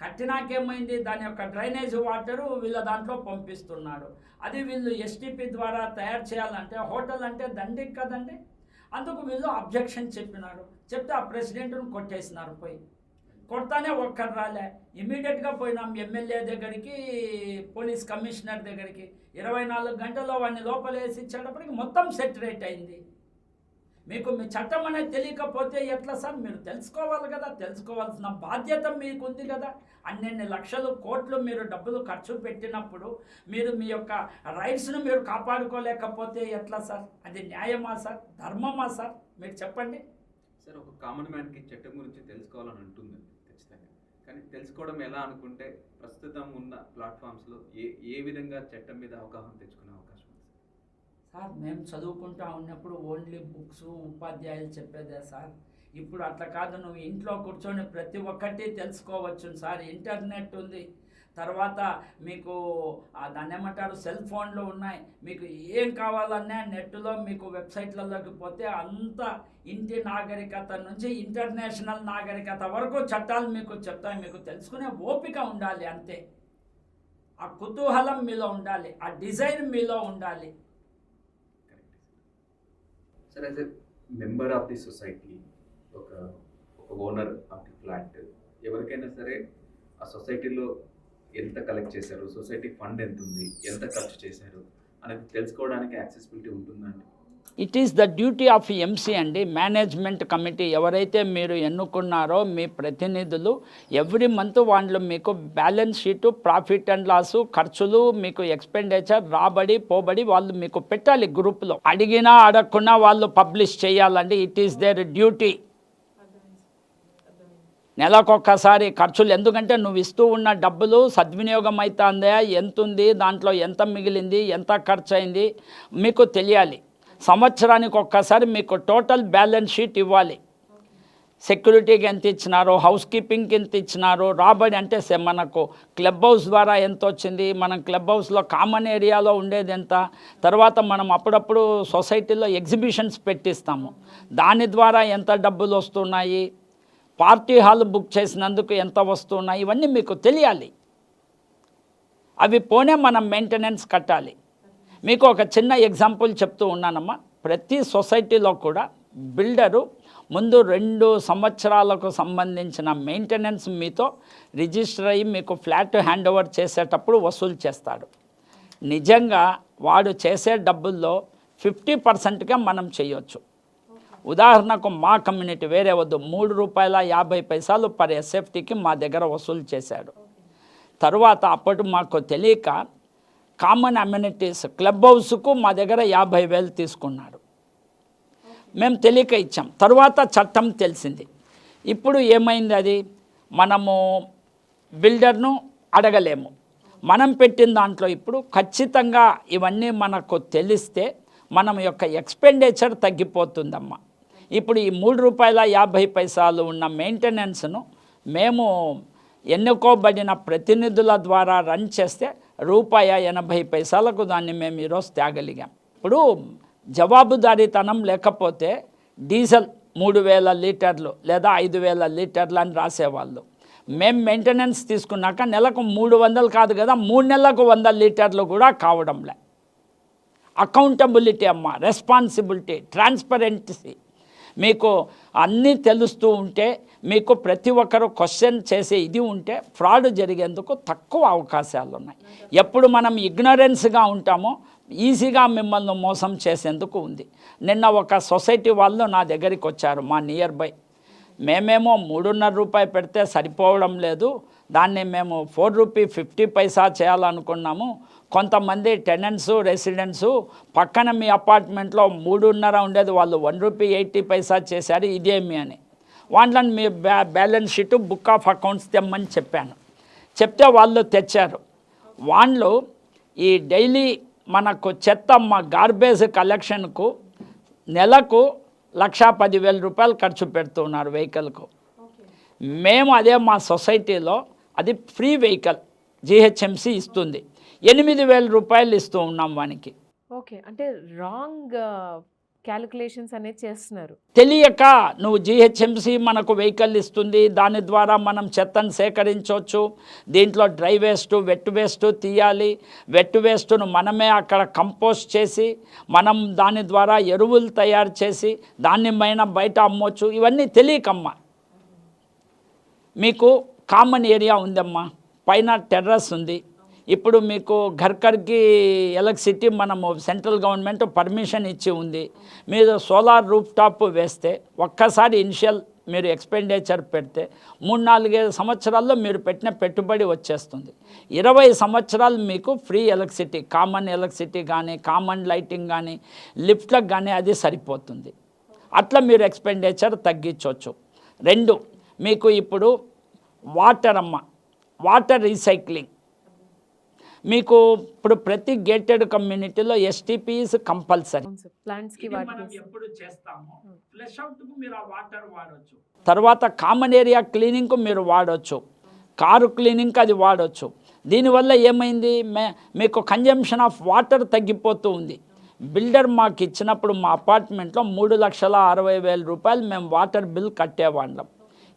కట్టినాకేమైంది, దాని యొక్క డ్రైనేజ్ వాటరు వీళ్ళ దాంట్లో పంపిస్తున్నాడు. అది వీళ్ళు ఎస్టీపీ ద్వారా తయారు చేయాలంటే హోటల్ అంటే దండికి కదండి. అందుకు వీళ్ళు అబ్జెక్షన్ చెప్పినారు. చెప్తే ఆ ప్రెసిడెంట్ను కొట్టేసినారు. పోయి కొడతానే ఒక్కరు రాలే. ఇమీడియట్గా పోయినాం ఎమ్మెల్యే దగ్గరికి, పోలీస్ కమిషనర్ దగ్గరికి. 24 గంటల్లో వాడిని లోపలేసి ఇచ్చేటప్పటికి మొత్తం సెటరేట్ అయింది. మీకు మీ చట్టం అనేది తెలియకపోతే ఎట్లా సార్? మీరు తెలుసుకోవాలి కదా, తెలుసుకోవాల్సిన బాధ్యత మీకు ఉంది కదా. అన్నెన్ని లక్షలు కోట్లు మీరు డబ్బులు ఖర్చు పెట్టినప్పుడు మీరు మీ యొక్క రైట్స్ను మీరు కాపాడుకోలేకపోతే ఎట్లా సార్? అది న్యాయమా సార్, ధర్మమా సార్? మీరు చెప్పండి సార్. ఒక కామన్ మ్యాన్కి చట్టం గురించి తెలుసుకోవాలని ఉంటుందండి ఖచ్చితంగా. కానీ తెలుసుకోవడం ఎలా అనుకుంటే ప్రస్తుతం ఉన్న ప్లాట్ఫామ్స్లో ఏ విధంగా చట్టం మీద అవగాహన తెచ్చుకునే అవకాశం ఉంది సార్ మేము చదువుకుంటా ఉన్నప్పుడు ఓన్లీ బుక్స్ ఉపాధ్యాయులు చెప్పేదే సార్. ఇప్పుడు అట్లా కాదు, నువ్వు ఇంట్లో కూర్చొని ప్రతి ఒక్కటి తెలుసుకోవచ్చు సార్. ఇంటర్నెట్ ఉంది, తర్వాత మీకు దాన్ని ఏమంటారు సెల్ ఫోన్లు ఉన్నాయి. మీకు ఏం కావాలన్నా నెట్లో మీకు వెబ్సైట్లలోకి పోతే అంత ఇంటి నాగరికత నుంచి ఇంటర్నేషనల్ నాగరికత వరకు చట్టాలు మీకు చెప్తాయి. మీకు తెలుసుకునే ఓపిక ఉండాలి అంతే. ఆ కుతూహలం మీలో ఉండాలి, ఆ డిజైర్ మీలో ఉండాలి. Sir as a member of the society, ఒక ఓనర్ ఆఫ్ ది ఫ్లాట్, ఎవరికైనా సరే ఆ సొసైటీలో ఎంత కలెక్ట్ చేశారు, సొసైటీ ఫండ్ ఎంత ఉంది, ఎంత ఖర్చు చేశారు అనేది తెలుసుకోవడానికి యాక్సెసిబిలిటీ ఉంటుందండి. It is the duty of MC అండి, మేనేజ్మెంట్ కమిటీ. ఎవరైతే మీరు ఎన్నుకున్నారో మీ ప్రతినిధులు ఎవ్రీ మంత్ వాళ్ళు మీకు balance sheet, profit and loss, ఖర్చులు, మీకు ఎక్స్పెండిచర్, రాబడి పోబడి వాళ్ళు మీకు పెట్టాలి గ్రూప్లో. అడిగినా అడగకుండా వాళ్ళు పబ్లిష్ చేయాలండి. It is their duty. నెలకొక్కసారి ఖర్చులు, ఎందుకంటే నువ్వు ఇస్తూ ఉన్న డబ్బులు సద్వినియోగం అవుతుందా, ఎంత ఉంది, దాంట్లో ఎంత మిగిలింది, ఎంత ఖర్చు అయింది మీకు తెలియాలి. సంవత్సరానికి ఒక్కసారి మీకు టోటల్ బ్యాలెన్స్ షీట్ ఇవ్వాలి. సెక్యూరిటీకి ఎంత ఇచ్చినారు, హౌస్ కీపింగ్కి ఎంత ఇచ్చినారు, రాబడి అంటే మనకు క్లబ్ హౌస్ ద్వారా ఎంత వచ్చింది, మనం క్లబ్ హౌస్లో కామన్ ఏరియాలో ఉండేది ఎంత, తర్వాత మనం అప్పుడప్పుడు సొసైటీలో ఎగ్జిబిషన్స్ పెట్టిస్తాము, దాని ద్వారా ఎంత డబ్బులు వస్తున్నాయి, పార్టీ హాల్ బుక్ చేసినందుకు ఎంత వస్తున్నాయి, ఇవన్నీ మీకు తెలియాలి. అవి పోనే మనం మెయింటెనెన్స్ కట్టాలి. మీకు ఒక చిన్న ఎగ్జాంపుల్ చెప్తూ ఉన్నానమ్మా. ప్రతి సొసైటీలో కూడా బిల్డరు ముందు 2 సంవత్సరాలకు సంబంధించిన మెయింటెనెన్స్ మీతో రిజిస్టర్ అయ్యి మీకు ఫ్లాట్ హ్యాండ్ ఓవర్ చేసేటప్పుడు వసూలు చేస్తాడు. నిజంగా వాడు చేసే డబ్బుల్లో 50%గా మనం చేయొచ్చు. ఉదాహరణకు మా కమ్యూనిటీ వేరే వద్దు, ₹3.50 పర్ ఎస్ఎఫ్టీకి మా దగ్గర వసూలు చేశాడు. తరువాత అప్పటి మాకు తెలియక కామన్ అమ్యూనిటీస్ క్లబ్ హౌస్కు మా దగ్గర 50,000 తీసుకున్నాడు. మేము తెలియక ఇచ్చాం. తర్వాత చట్టం తెలిసింది. ఇప్పుడు ఏమైంది, అది మనము బిల్డర్ను అడగలేము. మనం పెట్టిన దాంట్లో ఇప్పుడు ఖచ్చితంగా ఇవన్నీ మనకు తెలిస్తే మనం యొక్క ఎక్స్పెండిచర్ తగ్గిపోతుందమ్మా. ఇప్పుడు ఈ ₹3.50 ఉన్న మెయింటెనెన్స్ను మేము ఎన్నుకోబడిన ప్రతినిధుల ద్వారా రన్ చేస్తే ₹80 దాన్ని మేము ఈరోజు తేగలిగాం. ఇప్పుడు జవాబుదారీతనం లేకపోతే డీజిల్ 3,000 లీటర్లు లేదా 5,000 లీటర్లు అని రాసేవాళ్ళు. మేము మెయింటెనెన్స్ తీసుకున్నాక నెలకు 300 కాదు కదా, 3 నెలలకు 100 లీటర్లు కూడా కావడంలే. అకౌంటబిలిటీ అమ్మ, రెస్పాన్సిబిలిటీ, ట్రాన్స్పరెన్సీ మీకు అన్నీ తెలుస్తూ ఉంటే, మీకు ప్రతి ఒక్కరు క్వశ్చన్ చేసే ఇది ఉంటే ఫ్రాడ్ జరిగేందుకు తక్కువ అవకాశాలు ఉన్నాయి. ఎప్పుడు మనం ఇగ్నరెన్స్గా ఉంటామో ఈజీగా మిమ్మల్ని మోసం చేసేందుకు ఉంది. నిన్న ఒక సొసైటీ వాళ్ళు నా దగ్గరికి వచ్చారు, మా నియర్ బై. మేమేమో ₹3.5 పెడితే సరిపోవడం లేదు, దాన్ని మేము ₹4.50 చేయాలనుకున్నాము. కొంతమంది టెనెంట్స్, రెసిడెంట్స్ పక్కన మీ అపార్ట్మెంట్లో 3.5 ఉండేది, వాళ్ళు ₹1.80 చేశారు, ఇదేమి అని. వాళ్ళని మీ balance sheet, book of accounts తెమ్మని చెప్పాను. చెప్తే వాళ్ళు తెచ్చారు. వాళ్ళు ఈ డైలీ మనకు చెత్త, మా గార్బేజ్ కలెక్షన్కు నెలకు ₹1,10,000 ఖర్చు పెడుతున్నారు వెహికల్కు. మేము అదే మా సొసైటీలో అది ఫ్రీ వెహికల్ జిహెచ్ఎంసి ఇస్తుంది, ₹8,000 ఇస్తూ ఉన్నాం వానికి. ఓకే, అంటే రాంగ్ క్యాలిక్యులేషన్స్ అనేది చేస్తున్నారు. తెలియక నువ్వు జిహెచ్ఎంసి మనకు వెహికల్ ఇస్తుంది, దాని ద్వారా మనం చెత్తను సేకరించవచ్చు, దీంట్లో డ్రై వేస్ట్, వెట్ వేస్ట్ తీయాలి, వెట్ వేస్ట్ను మనమే అక్కడ కంపోస్ట్ చేసి మనం దాని ద్వారా ఎరువులు తయారు చేసి దాన్ని బయట అమ్మొచ్చు. ఇవన్నీ తెలియకమ్మా. మీకు కామన్ ఏరియా ఉందమ్మా, పైన టెర్రస్ ఉంది. ఇప్పుడు మీకు ఘర్కి ఎలక్ట్రిసిటీ మనము సెంట్రల్ గవర్నమెంట్ పర్మిషన్ ఇచ్చి ఉంది. మీరు సోలార్ రూఫ్ టాప్ వేస్తే ఒక్కసారి ఇనిషియల్ మీరు ఎక్స్పెండిచర్ పెడితే 3-4 సంవత్సరాల్లో మీరు పెట్టిన పెట్టుబడి వచ్చేస్తుంది. 20 సంవత్సరాలు మీకు ఫ్రీ ఎలక్ట్రిసిటీ, కామన్ ఎలక్ట్రిసిటీ కానీ, కామన్ లైటింగ్ కానీ, లిఫ్ట్లకు కానీ అది సరిపోతుంది. అట్లా మీరు ఎక్స్పెండిచర్ తగ్గించవచ్చు. 2, మీకు ఇప్పుడు వాటర్ అమ్మ, వాటర్ రీసైక్లింగ్. మీకు ఇప్పుడు ప్రతి గేటెడ్ కమ్యూనిటీలో ఎస్టీపీస్ కంపల్సరీ. ప్లాంట్స్కి ఇది మనం వాటికి ఎప్పుడు చేస్తామో ఫ్లష్ అవుట్కు మీరు ఆ వాటర్ వాడవచ్చు. తర్వాత కామన్ ఏరియా క్లీనింగ్కు మీరు వాడవచ్చు, కారు క్లీనింగ్కి అది వాడవచ్చు. దీనివల్ల ఏమైంది, మీకు కన్జంప్షన్ ఆఫ్ వాటర్ తగ్గిపోతూ ఉంది. బిల్డర్ మాకు ఇచ్చినప్పుడు మా అపార్ట్మెంట్లో 3,60,000 రూపాయలు మేము వాటర్ బిల్ కట్టేవాళ్ళం.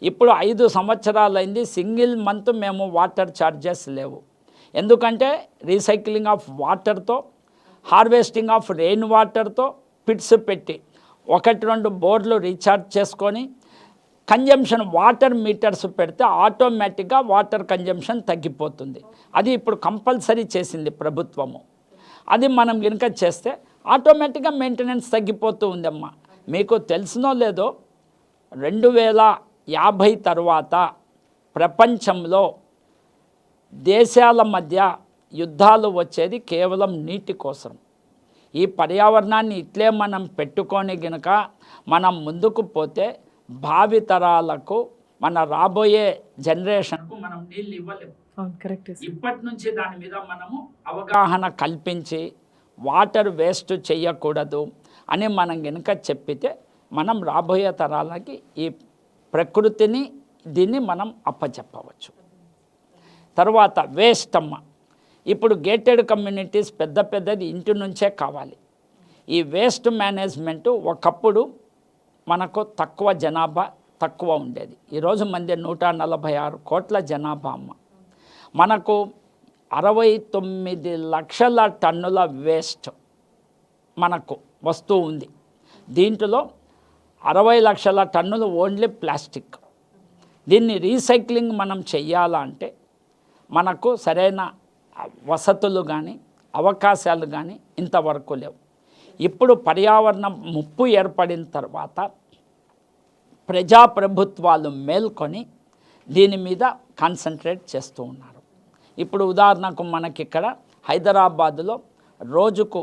ఇప్పుడు 5 సంవత్సరాలైంది, సింగిల్ మంత్ మేము వాటర్ ఛార్జెస్ లేవు. ఎందుకంటే రీసైక్లింగ్ ఆఫ్ వాటర్తో, హార్వెస్టింగ్ ఆఫ్ రెయిన్ వాటర్తో పిట్స్ పెట్టి 1-2 బోర్లు రీఛార్జ్ చేసుకొని కన్జంప్షన్ వాటర్ మీటర్స్ పెడితే ఆటోమేటిక్గా వాటర్ కన్జంప్షన్ తగ్గిపోతుంది. అది ఇప్పుడు కంపల్సరీ చేసింది ప్రభుత్వము. అది మనం కనుక చేస్తే ఆటోమేటిక్గా మెయింటెనెన్స్ తగ్గిపోతూ ఉందమ్మా. మీకు తెలిసినో లేదో 2050 తర్వాత ప్రపంచంలో దేశాల మధ్య యుద్ధాలు వచ్చేది కేవలం నీటి కోసం. ఈ పర్యావరణాన్ని ఇట్లే మనం పెట్టుకొని గనుక మనం ముందుకు పోతే భావితరాలకు, మన రాబోయే జనరేషన్కు మనం నీళ్ళు ఇవ్వలేము. కరెక్ట్. ఇప్పటి నుంచి దాని మీద మనము అవగాహన కల్పించి వాటర్ వేస్ట్ చేయకూడదు అని మనం కనుక చెప్పితే మనం రాబోయే తరాలకి ఈ ప్రకృతిని దీన్ని మనం అప్పచెప్పవచ్చు. తర్వాత వేస్ట్ అమ్మ. ఇప్పుడు గేటెడ్ కమ్యూనిటీస్ పెద్దది ఇంటి నుంచే కావాలి. ఈ వేస్ట్ మేనేజ్మెంటు ఒకప్పుడు మనకు తక్కువ జనాభా తక్కువ ఉండేది. ఈరోజు మంది 146 కోట్ల జనాభా అమ్మ. మనకు 69 లక్షల టన్నుల వేస్ట్ మనకు వస్తూ ఉంది. దీంట్లో 60 లక్షల టన్నులు ఓన్లీ ప్లాస్టిక్. దీన్ని రీసైక్లింగ్ మనం చెయ్యాలంటే మనకు సరైన వసతులు కానీ అవకాశాలు కానీ ఇంతవరకు లేవు. ఇప్పుడు పర్యావరణ ముప్పు ఏర్పడిన తర్వాత ప్రజాప్రభుత్వాలు మేల్కొని దీని మీద కాన్సన్ట్రేట్ చేస్తూ ఉన్నారు. ఇప్పుడు ఉదాహరణకు మనకిక్కడ హైదరాబాదులో రోజుకు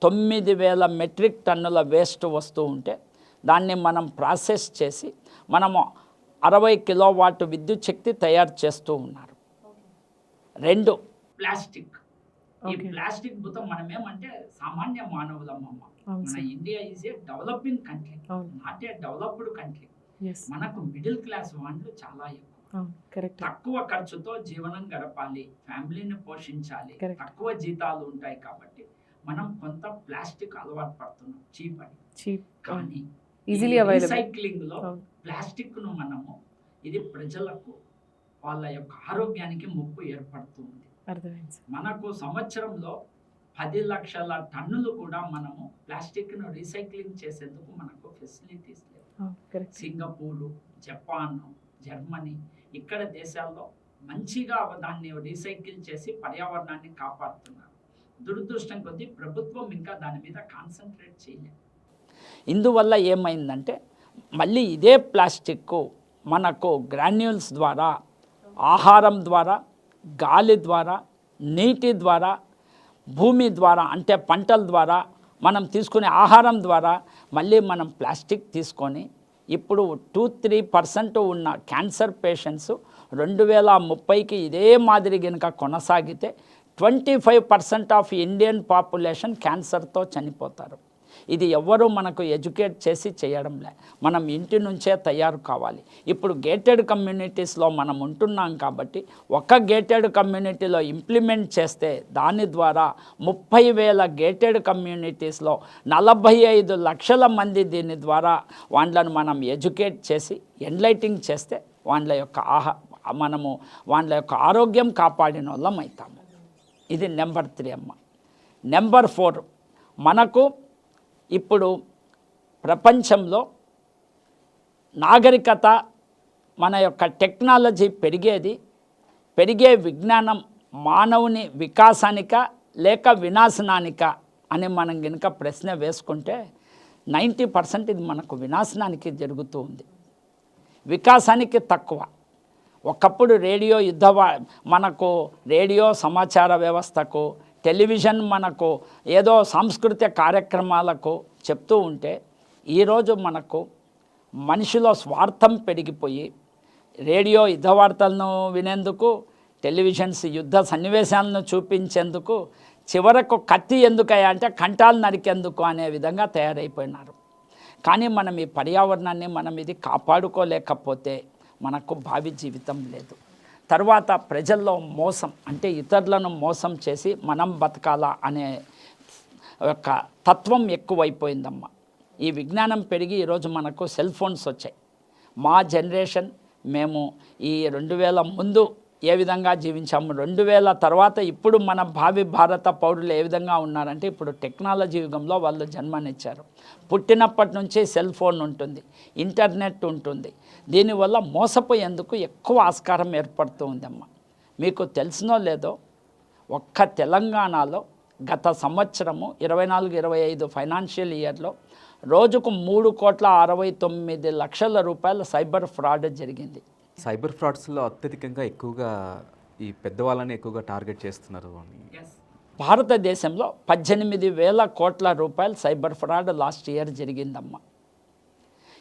9,000 మెట్రిక్ టన్నుల వేస్ట్ వస్తూ ఉంటే దాన్ని మనం ప్రాసెస్ చేసి మనము 60 కిలోవాట్ విద్యుత్ శక్తి తయారు చేస్తూ ఉన్నారు. 2 ప్లాస్టిక్. ఈ ప్లాస్టిక్ భూతం మనమేమంటే సామాన్య మానవులమ్మ. మన India is a developing country, not a developed country. మనకు మిడిల్ క్లాస్ వాళ్ళు చాలా ఎక్కువ, తక్కువ ఖర్చుతో జీవనం గడపాలి, ఫ్యామిలీని పోషించాలి, తక్కువ జీతాలు ఉంటాయి కాబట్టి మనం కొంత ప్లాస్టిక్ అలవాటు పడుతున్నాం, చీప్ అని. కానీ రీసైక్లింగ్ లో ప్లాస్టిక్ ను మనము ఇది ప్రజలకు వాళ్ళ యొక్క ఆరోగ్యానికి ముప్పు ఏర్పడుతుంది. మనకు సంవత్సరంలో 10 లక్షల టన్నులు కూడా మనము ప్లాస్టిక్ను రీసైక్లింగ్ చేసేందుకు మనకు ఫెసిలిటీస్ లేవు. సింగపూరు, జపాన్, జర్మనీ ఇక్కడ దేశాల్లో మంచిగా దాన్ని రీసైకిల్ చేసి పర్యావరణాన్ని కాపాడుతున్నారు. దురదృష్టం కొద్దీ ప్రభుత్వం ఇంకా దాని మీద కాన్సన్ట్రేట్ చేయలేదు. ఇందువల్ల ఏమైందంటే మళ్ళీ ఇదే ప్లాస్టిక్ మనకు గ్రాన్యూల్స్ ద్వారా, ఆహారం ద్వారా, గాలి ద్వారా, నీటి ద్వారా, భూమి ద్వారా అంటే పంటల ద్వారా, మనం తీసుకునే ఆహారం ద్వారా మళ్ళీ మనం ప్లాస్టిక్ తీసుకొని ఇప్పుడు 2-3% ఉన్న క్యాన్సర్ పేషెంట్స్ 2030కి ఇదే మాదిరి కనుక కొనసాగితే 25% ఆఫ్ ఇండియన్ పాపులేషన్ క్యాన్సర్తో చనిపోతారు. ఇది ఎవ్వరూ మనకు ఎడ్యుకేట్ చేసి చేయడంలే, మనం ఇంటి నుంచే తయారు కావాలి. ఇప్పుడు గేటెడ్ కమ్యూనిటీస్లో మనం ఉంటున్నాం కాబట్టి ఒక గేటెడ్ కమ్యూనిటీలో ఇంప్లిమెంట్ చేస్తే దాని ద్వారా 30,000 గేటెడ్ కమ్యూనిటీస్లో 45 లక్షల మంది దీని ద్వారా వాళ్ళను మనం ఎడ్యుకేట్ చేసి ఎన్లైటింగ్ చేస్తే వాళ్ళ యొక్క మనము వాళ్ళ యొక్క ఆరోగ్యం కాపాడిన వాళ్ళం అవుతాము. ఇది నెంబర్ 3 అమ్మ. నెంబర్ 4 మనకు ఇప్పుడు ప్రపంచంలో నాగరికత, మన యొక్క టెక్నాలజీ పెరిగే విజ్ఞానం మానవుని వికాసానిక లేక వినాశనానిక అని మనం కనుక ప్రశ్న వేసుకుంటే 90% ఇది మనకు వినాశనానికి జరుగుతూ ఉంది, వికాసానికి తక్కువ. ఒకప్పుడు మనకు రేడియో సమాచార వ్యవస్థకు, టెలివిజన్ మనకు ఏదో సాంస్కృతిక కార్యక్రమాలకు చెప్తూ ఉంటే ఈరోజు మనకు మనిషిలో స్వార్థం పెరిగిపోయి రేడియో యుద్ధ వార్తలను వినేందుకు, టెలివిజన్స్ యుద్ధ సన్నివేశాలను చూపించేందుకు, చివరకు కత్తి ఎందుకయ్యా అంటే కంఠాలు నరికేందుకు అనే విధంగా తయారైపోయినారు. కానీ మనం ఈ పర్యావరణాన్ని మనం ఇది కాపాడుకోలేకపోతే మనకు భావి జీవితం లేదు. తర్వాత ప్రజల్లో మోసం, అంటే ఇతరులను మోసం చేసి మనం బతకాలా అనే ఒక తత్వం ఎక్కువైపోయిందమ్మా. ఈ విజ్ఞానం పెరిగి ఈరోజు మనకు సెల్ ఫోన్స్ వచ్చాయి. మా జనరేషన్ మేము ఈ 2000 ముందు ఏ విధంగా జీవించాము, 2000 తర్వాత ఇప్పుడు మన భావి భారత పౌరులు ఏ విధంగా ఉన్నారంటే ఇప్పుడు టెక్నాలజీ యుగంలో వాళ్ళు జన్మనిచ్చారు. పుట్టినప్పటి నుంచి సెల్ ఫోన్ ఉంటుంది, ఇంటర్నెట్ ఉంటుంది. దీనివల్ల మోసపోయేందుకు ఎక్కువ ఆస్కారం ఏర్పడుతూ ఉందమ్మా. మీకు తెలిసినో లేదో, ఒక్క తెలంగాణలో గత సంవత్సరము 24-25 ఫైనాన్షియల్ ఇయర్లో రోజుకు 3,69,00,000 రూపాయల సైబర్ ఫ్రాడ్ జరిగింది. సైబర్ ఫ్రాడ్స్లో అత్యధికంగా ఎక్కువగా ఈ పెద్దవాళ్ళని ఎక్కువగా టార్గెట్ చేస్తున్నారు అని. భారతదేశంలో 18,000 కోట్ల రూపాయలు సైబర్ ఫ్రాడ్ లాస్ట్ ఇయర్ జరిగిందమ్మా.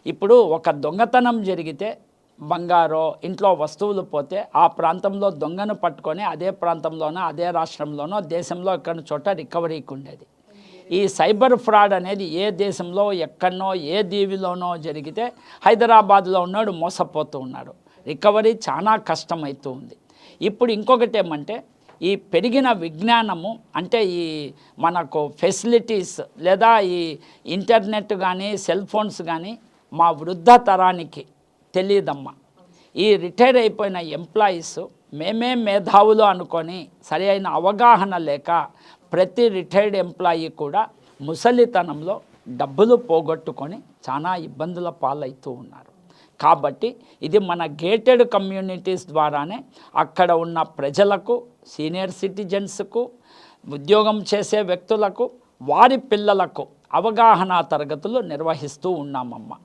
ఇప్పుడు ఒక దొంగతనం జరిగితే, బంగారో ఇంట్లో వస్తువులు పోతే ఆ ప్రాంతంలో దొంగను పట్టుకొని అదే ప్రాంతంలోనో అదే రాష్ట్రంలోనో దేశంలో ఎక్కడి చోట రికవరీకి ఉండేది. ఈ సైబర్ ఫ్రాడ్ అనేది ఏ దేశంలో ఎక్కడనో ఏ దీవిలోనో జరిగితే హైదరాబాద్లో ఉన్నాడు మోసపోతూ ఉన్నాడు, రికవరీ చాలా కష్టమవుతూ ఉంది. ఇప్పుడు ఇంకొకటి ఏమంటే ఈ పెరిగిన విజ్ఞానము, అంటే ఈ మనకు ఫెసిలిటీస్ లేదా ఈ ఇంటర్నెట్ కానీ సెల్ ఫోన్స్ కానీ మా వృద్ధ తరానికి తెలియదమ్మా. ఈ రిటైర్ అయిపోయిన ఎంప్లాయీస్ మేమే మేధావులు అనుకొని సరి అయిన అవగాహన లేక ప్రతి రిటైర్డ్ ఎంప్లాయీ కూడా ముసలితనంలో డబ్బులు పోగొట్టుకొని చాలా ఇబ్బందుల పాలవుతూ ఉన్నారు. కాబట్టి ఇది మన గేటెడ్ కమ్యూనిటీస్ ద్వారానే అక్కడ ఉన్న ప్రజలకు, సీనియర్ సిటిజన్స్కు, ఉద్యోగం చేసే వ్యక్తులకు, వారి పిల్లలకు అవగాహన తరగతులు నిర్వహిస్తూ ఉన్నామమ్మా.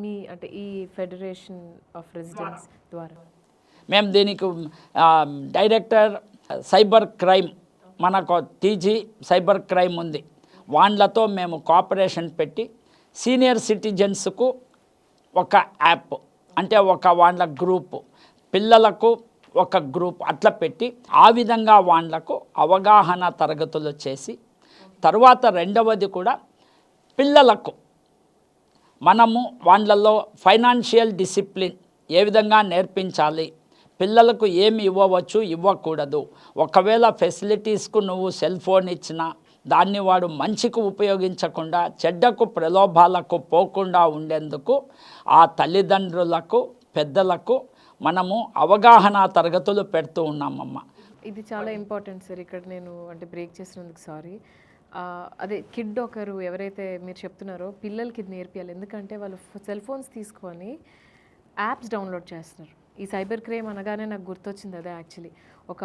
మీ అంటే ఈ ఫెడరేషన్ ఆఫ్ రెసిడెంట్స్ ద్వారా మేము దీనికి డైరెక్టర్ సైబర్ క్రైమ్, మనకు టీజీ సైబర్ క్రైమ్ ఉంది, వాళ్ళతో మేము కోఆపరేషన్ పెట్టి సీనియర్ సిటిజన్స్కు ఒక యాప్, అంటే ఒక వాళ్ళ గ్రూపు, పిల్లలకు ఒక గ్రూప్ అట్లా పెట్టి ఆ విధంగా వాళ్ళకు అవగాహన తరగతులు చేసి, తర్వాత రెండవది కూడా పిల్లలకు మనము వాళ్ళల్లో ఫైనాన్షియల్ డిసిప్లిన్ ఏ విధంగా నేర్పించాలి, పిల్లలకు ఏమి ఇవ్వవచ్చు ఇవ్వకూడదు, ఒకవేళ ఫెసిలిటీస్కు నువ్వు సెల్ ఫోన్ ఇచ్చినా దాన్ని వాడు మంచికి ఉపయోగించకుండా చెడ్డకు ప్రలోభాలకు పోకుండా ఉండేందుకు ఆ తల్లిదండ్రులకు, పెద్దలకు మనము అవగాహన తరగతులు పెడుతూ ఉన్నామమ్మ. ఇది చాలా ఇంపార్టెంట్ సార్. ఇక్కడ నేను అంటే బ్రేక్ చేసినందుకు సారీ. అదే కిడ్ ఒకరు ఎవరైతే మీరు చెప్తున్నారో పిల్లలకి ఇది నేర్పియాలి. ఎందుకంటే వాళ్ళు సెల్ ఫోన్స్ తీసుకొని యాప్స్ డౌన్లోడ్ చేస్తున్నారు. ఈ సైబర్ క్రైమ్ అనగానే నాకు గుర్తొచ్చింది అదే. యాక్చువల్లీ ఒక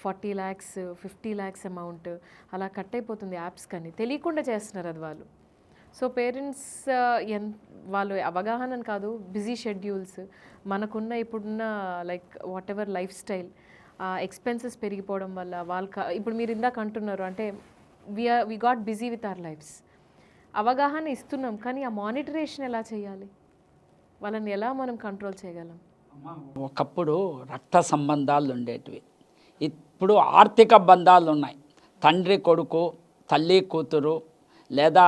40 lakhs 50 lakhs అమౌంట్ అలా కట్ అయిపోతుంది యాప్స్ కానీ తెలియకుండా చేస్తున్నారు అది వాళ్ళు. సో పేరెంట్స్ వాళ్ళు అవగాహన కాదు, బిజీ షెడ్యూల్స్, మనకున్న ఇప్పుడున్న like whatever lifestyle, expenses పెరిగిపోవడం వల్ల వాళ్ళకి ఇప్పుడు మీరు ఇందాక అంటున్నారు అంటే we got busy with our lifes. అవగాహన ఇస్తున్నాం కానీ ఆ మానిటరేషన్ ఎలా చేయాలి, వాళ్ళని ఎలా మనం కంట్రోల్ చేయగలం? ఒకప్పుడు రక్త సంబంధాలు ఉండేటివి, ఇప్పుడు ఆర్థిక బంధాలు ఉన్నాయి. తండ్రి కొడుకు, తల్లి కూతురు, లేదా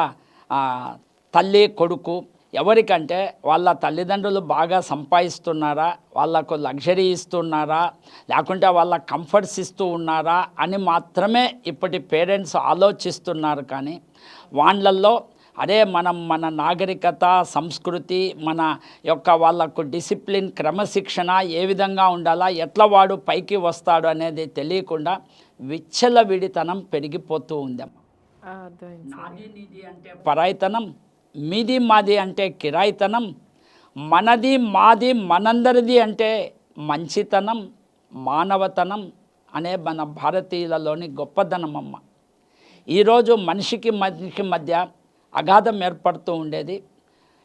తల్లి కొడుకు, ఎవరికంటే వాళ్ళ తల్లిదండ్రులు బాగా సంపాదిస్తున్నారా, వాళ్ళకు లగ్జరీ ఇస్తున్నారా, లేకుంటే వాళ్ళ కంఫర్ట్స్ ఇస్తూ ఉన్నారా అని మాత్రమే ఇప్పటి పేరెంట్స్ ఆలోచిస్తున్నారు. కానీ వాళ్ళల్లో అదే మన నాగరికత, సంస్కృతి, మన యొక్క వాళ్ళకు డిసిప్లిన్, క్రమశిక్షణ ఏ విధంగా ఉండాలా, ఎట్లా వాడు పైకి వస్తాడు అనేది తెలియకుండా విచ్చలవిడితనం పెరిగిపోతూ ఉందమ్మ. నాది నీది అంటే పరాయితనం, మీది మాది అంటే కిరాయితనం, మనది మాది మనందరిది అంటే మంచితనం, మానవతనం అనే మన భారతీయులలోని గొప్పదనం అమ్మ. ఈరోజు మనిషికి మధ్య అగాధం ఏర్పడుతూ ఉండేది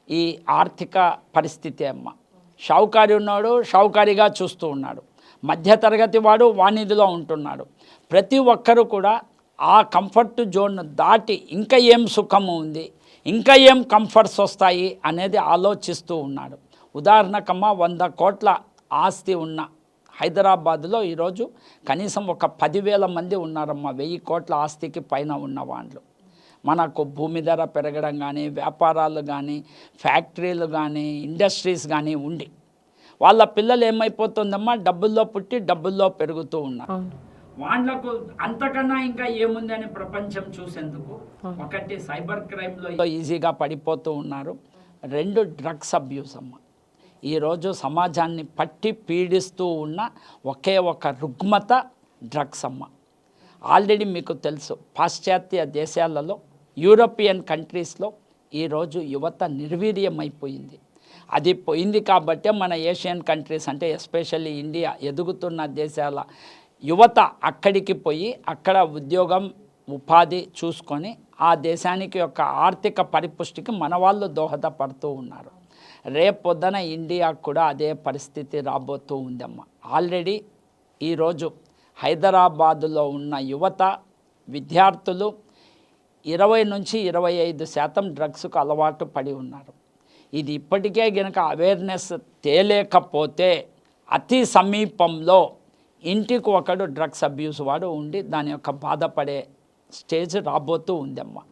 ఈ ఆర్థిక పరిస్థితి అమ్మ. షావుకారి ఉన్నాడు, షావుకారిగా చూస్తూ ఉన్నాడు, మధ్యతరగతి వాడు వాణిదిలో ఉంటున్నాడు. ప్రతి ఒక్కరూ కూడా ఆ కంఫర్ట్ జోన్ దాటి ఇంకా ఏం సుఖము ఉంది, ఇంకా ఏం కంఫర్ట్స్ వస్తాయి అనేది ఆలోచిస్తూ ఉన్నాడు. ఉదాహరణకమ్మ 100 కోట్ల ఆస్తి ఉన్న హైదరాబాద్లో ఈరోజు కనీసం ఒక 10,000 మంది ఉన్నారమ్మా 1000 కోట్ల ఆస్తికి పైన ఉన్న వాళ్ళు. మనకు భూమి ధర పెరగడం కానీ, వ్యాపారాలు కానీ, ఫ్యాక్టరీలు కానీ, ఇండస్ట్రీస్ కానీ ఉండి వాళ్ళ పిల్లలు ఏమైపోతుందమ్మా, డబ్బుల్లో పుట్టి డబ్బుల్లో పెరుగుతూ ఉన్నారు. వాళ్ళకు అంతకన్నా ఇంకా ఏముందని ప్రపంచం చూసేందుకు, ఒకటి సైబర్ క్రైమ్లో ఈజీగా పడిపోతూ ఉన్నారు, 2 డ్రగ్స్ అబ్యూస్ అమ్మ. ఈరోజు సమాజాన్ని పట్టి పీడిస్తూ ఉన్న ఒకే ఒక రుగ్మత డ్రగ్స్ అమ్మ. ఆల్రెడీ మీకు తెలుసు, పాశ్చాత్య దేశాలలో, యూరోపియన్ కంట్రీస్లో ఈరోజు యువత నిర్వీర్యమైపోయింది. అది పోయింది కాబట్టే మన ఏషియన్ కంట్రీస్ అంటే ఎస్పెషల్లీ ఇండియా ఎదుగుతున్న దేశాల యువత అక్కడికి పోయి అక్కడ ఉద్యోగం ఉపాధి చూసుకొని ఆ దేశానికి యొక్క ఆర్థిక పరిపుష్టికి మన వాళ్ళు దోహదపడుతూ ఉన్నారు. రేపొద్దున ఇండియాకు కూడా అదే పరిస్థితి రాబోతూ ఉందమ్మ. ఆల్రెడీ ఈరోజు హైదరాబాదులో ఉన్న యువత విద్యార్థులు 20 నుంచి 25% డ్రగ్స్కు అలవాటు పడి ఉన్నారు. ఇది ఇప్పటికే గనక అవేర్నెస్ తేలేకపోతే అతి సమీపంలో ఇంటికి ఒకడు డ్రగ్స్ అబ్యూస్ వాడు ఉండి దాని యొక్క బాధపడే స్టేజ్ రాబోతూ ఉందమ్మా.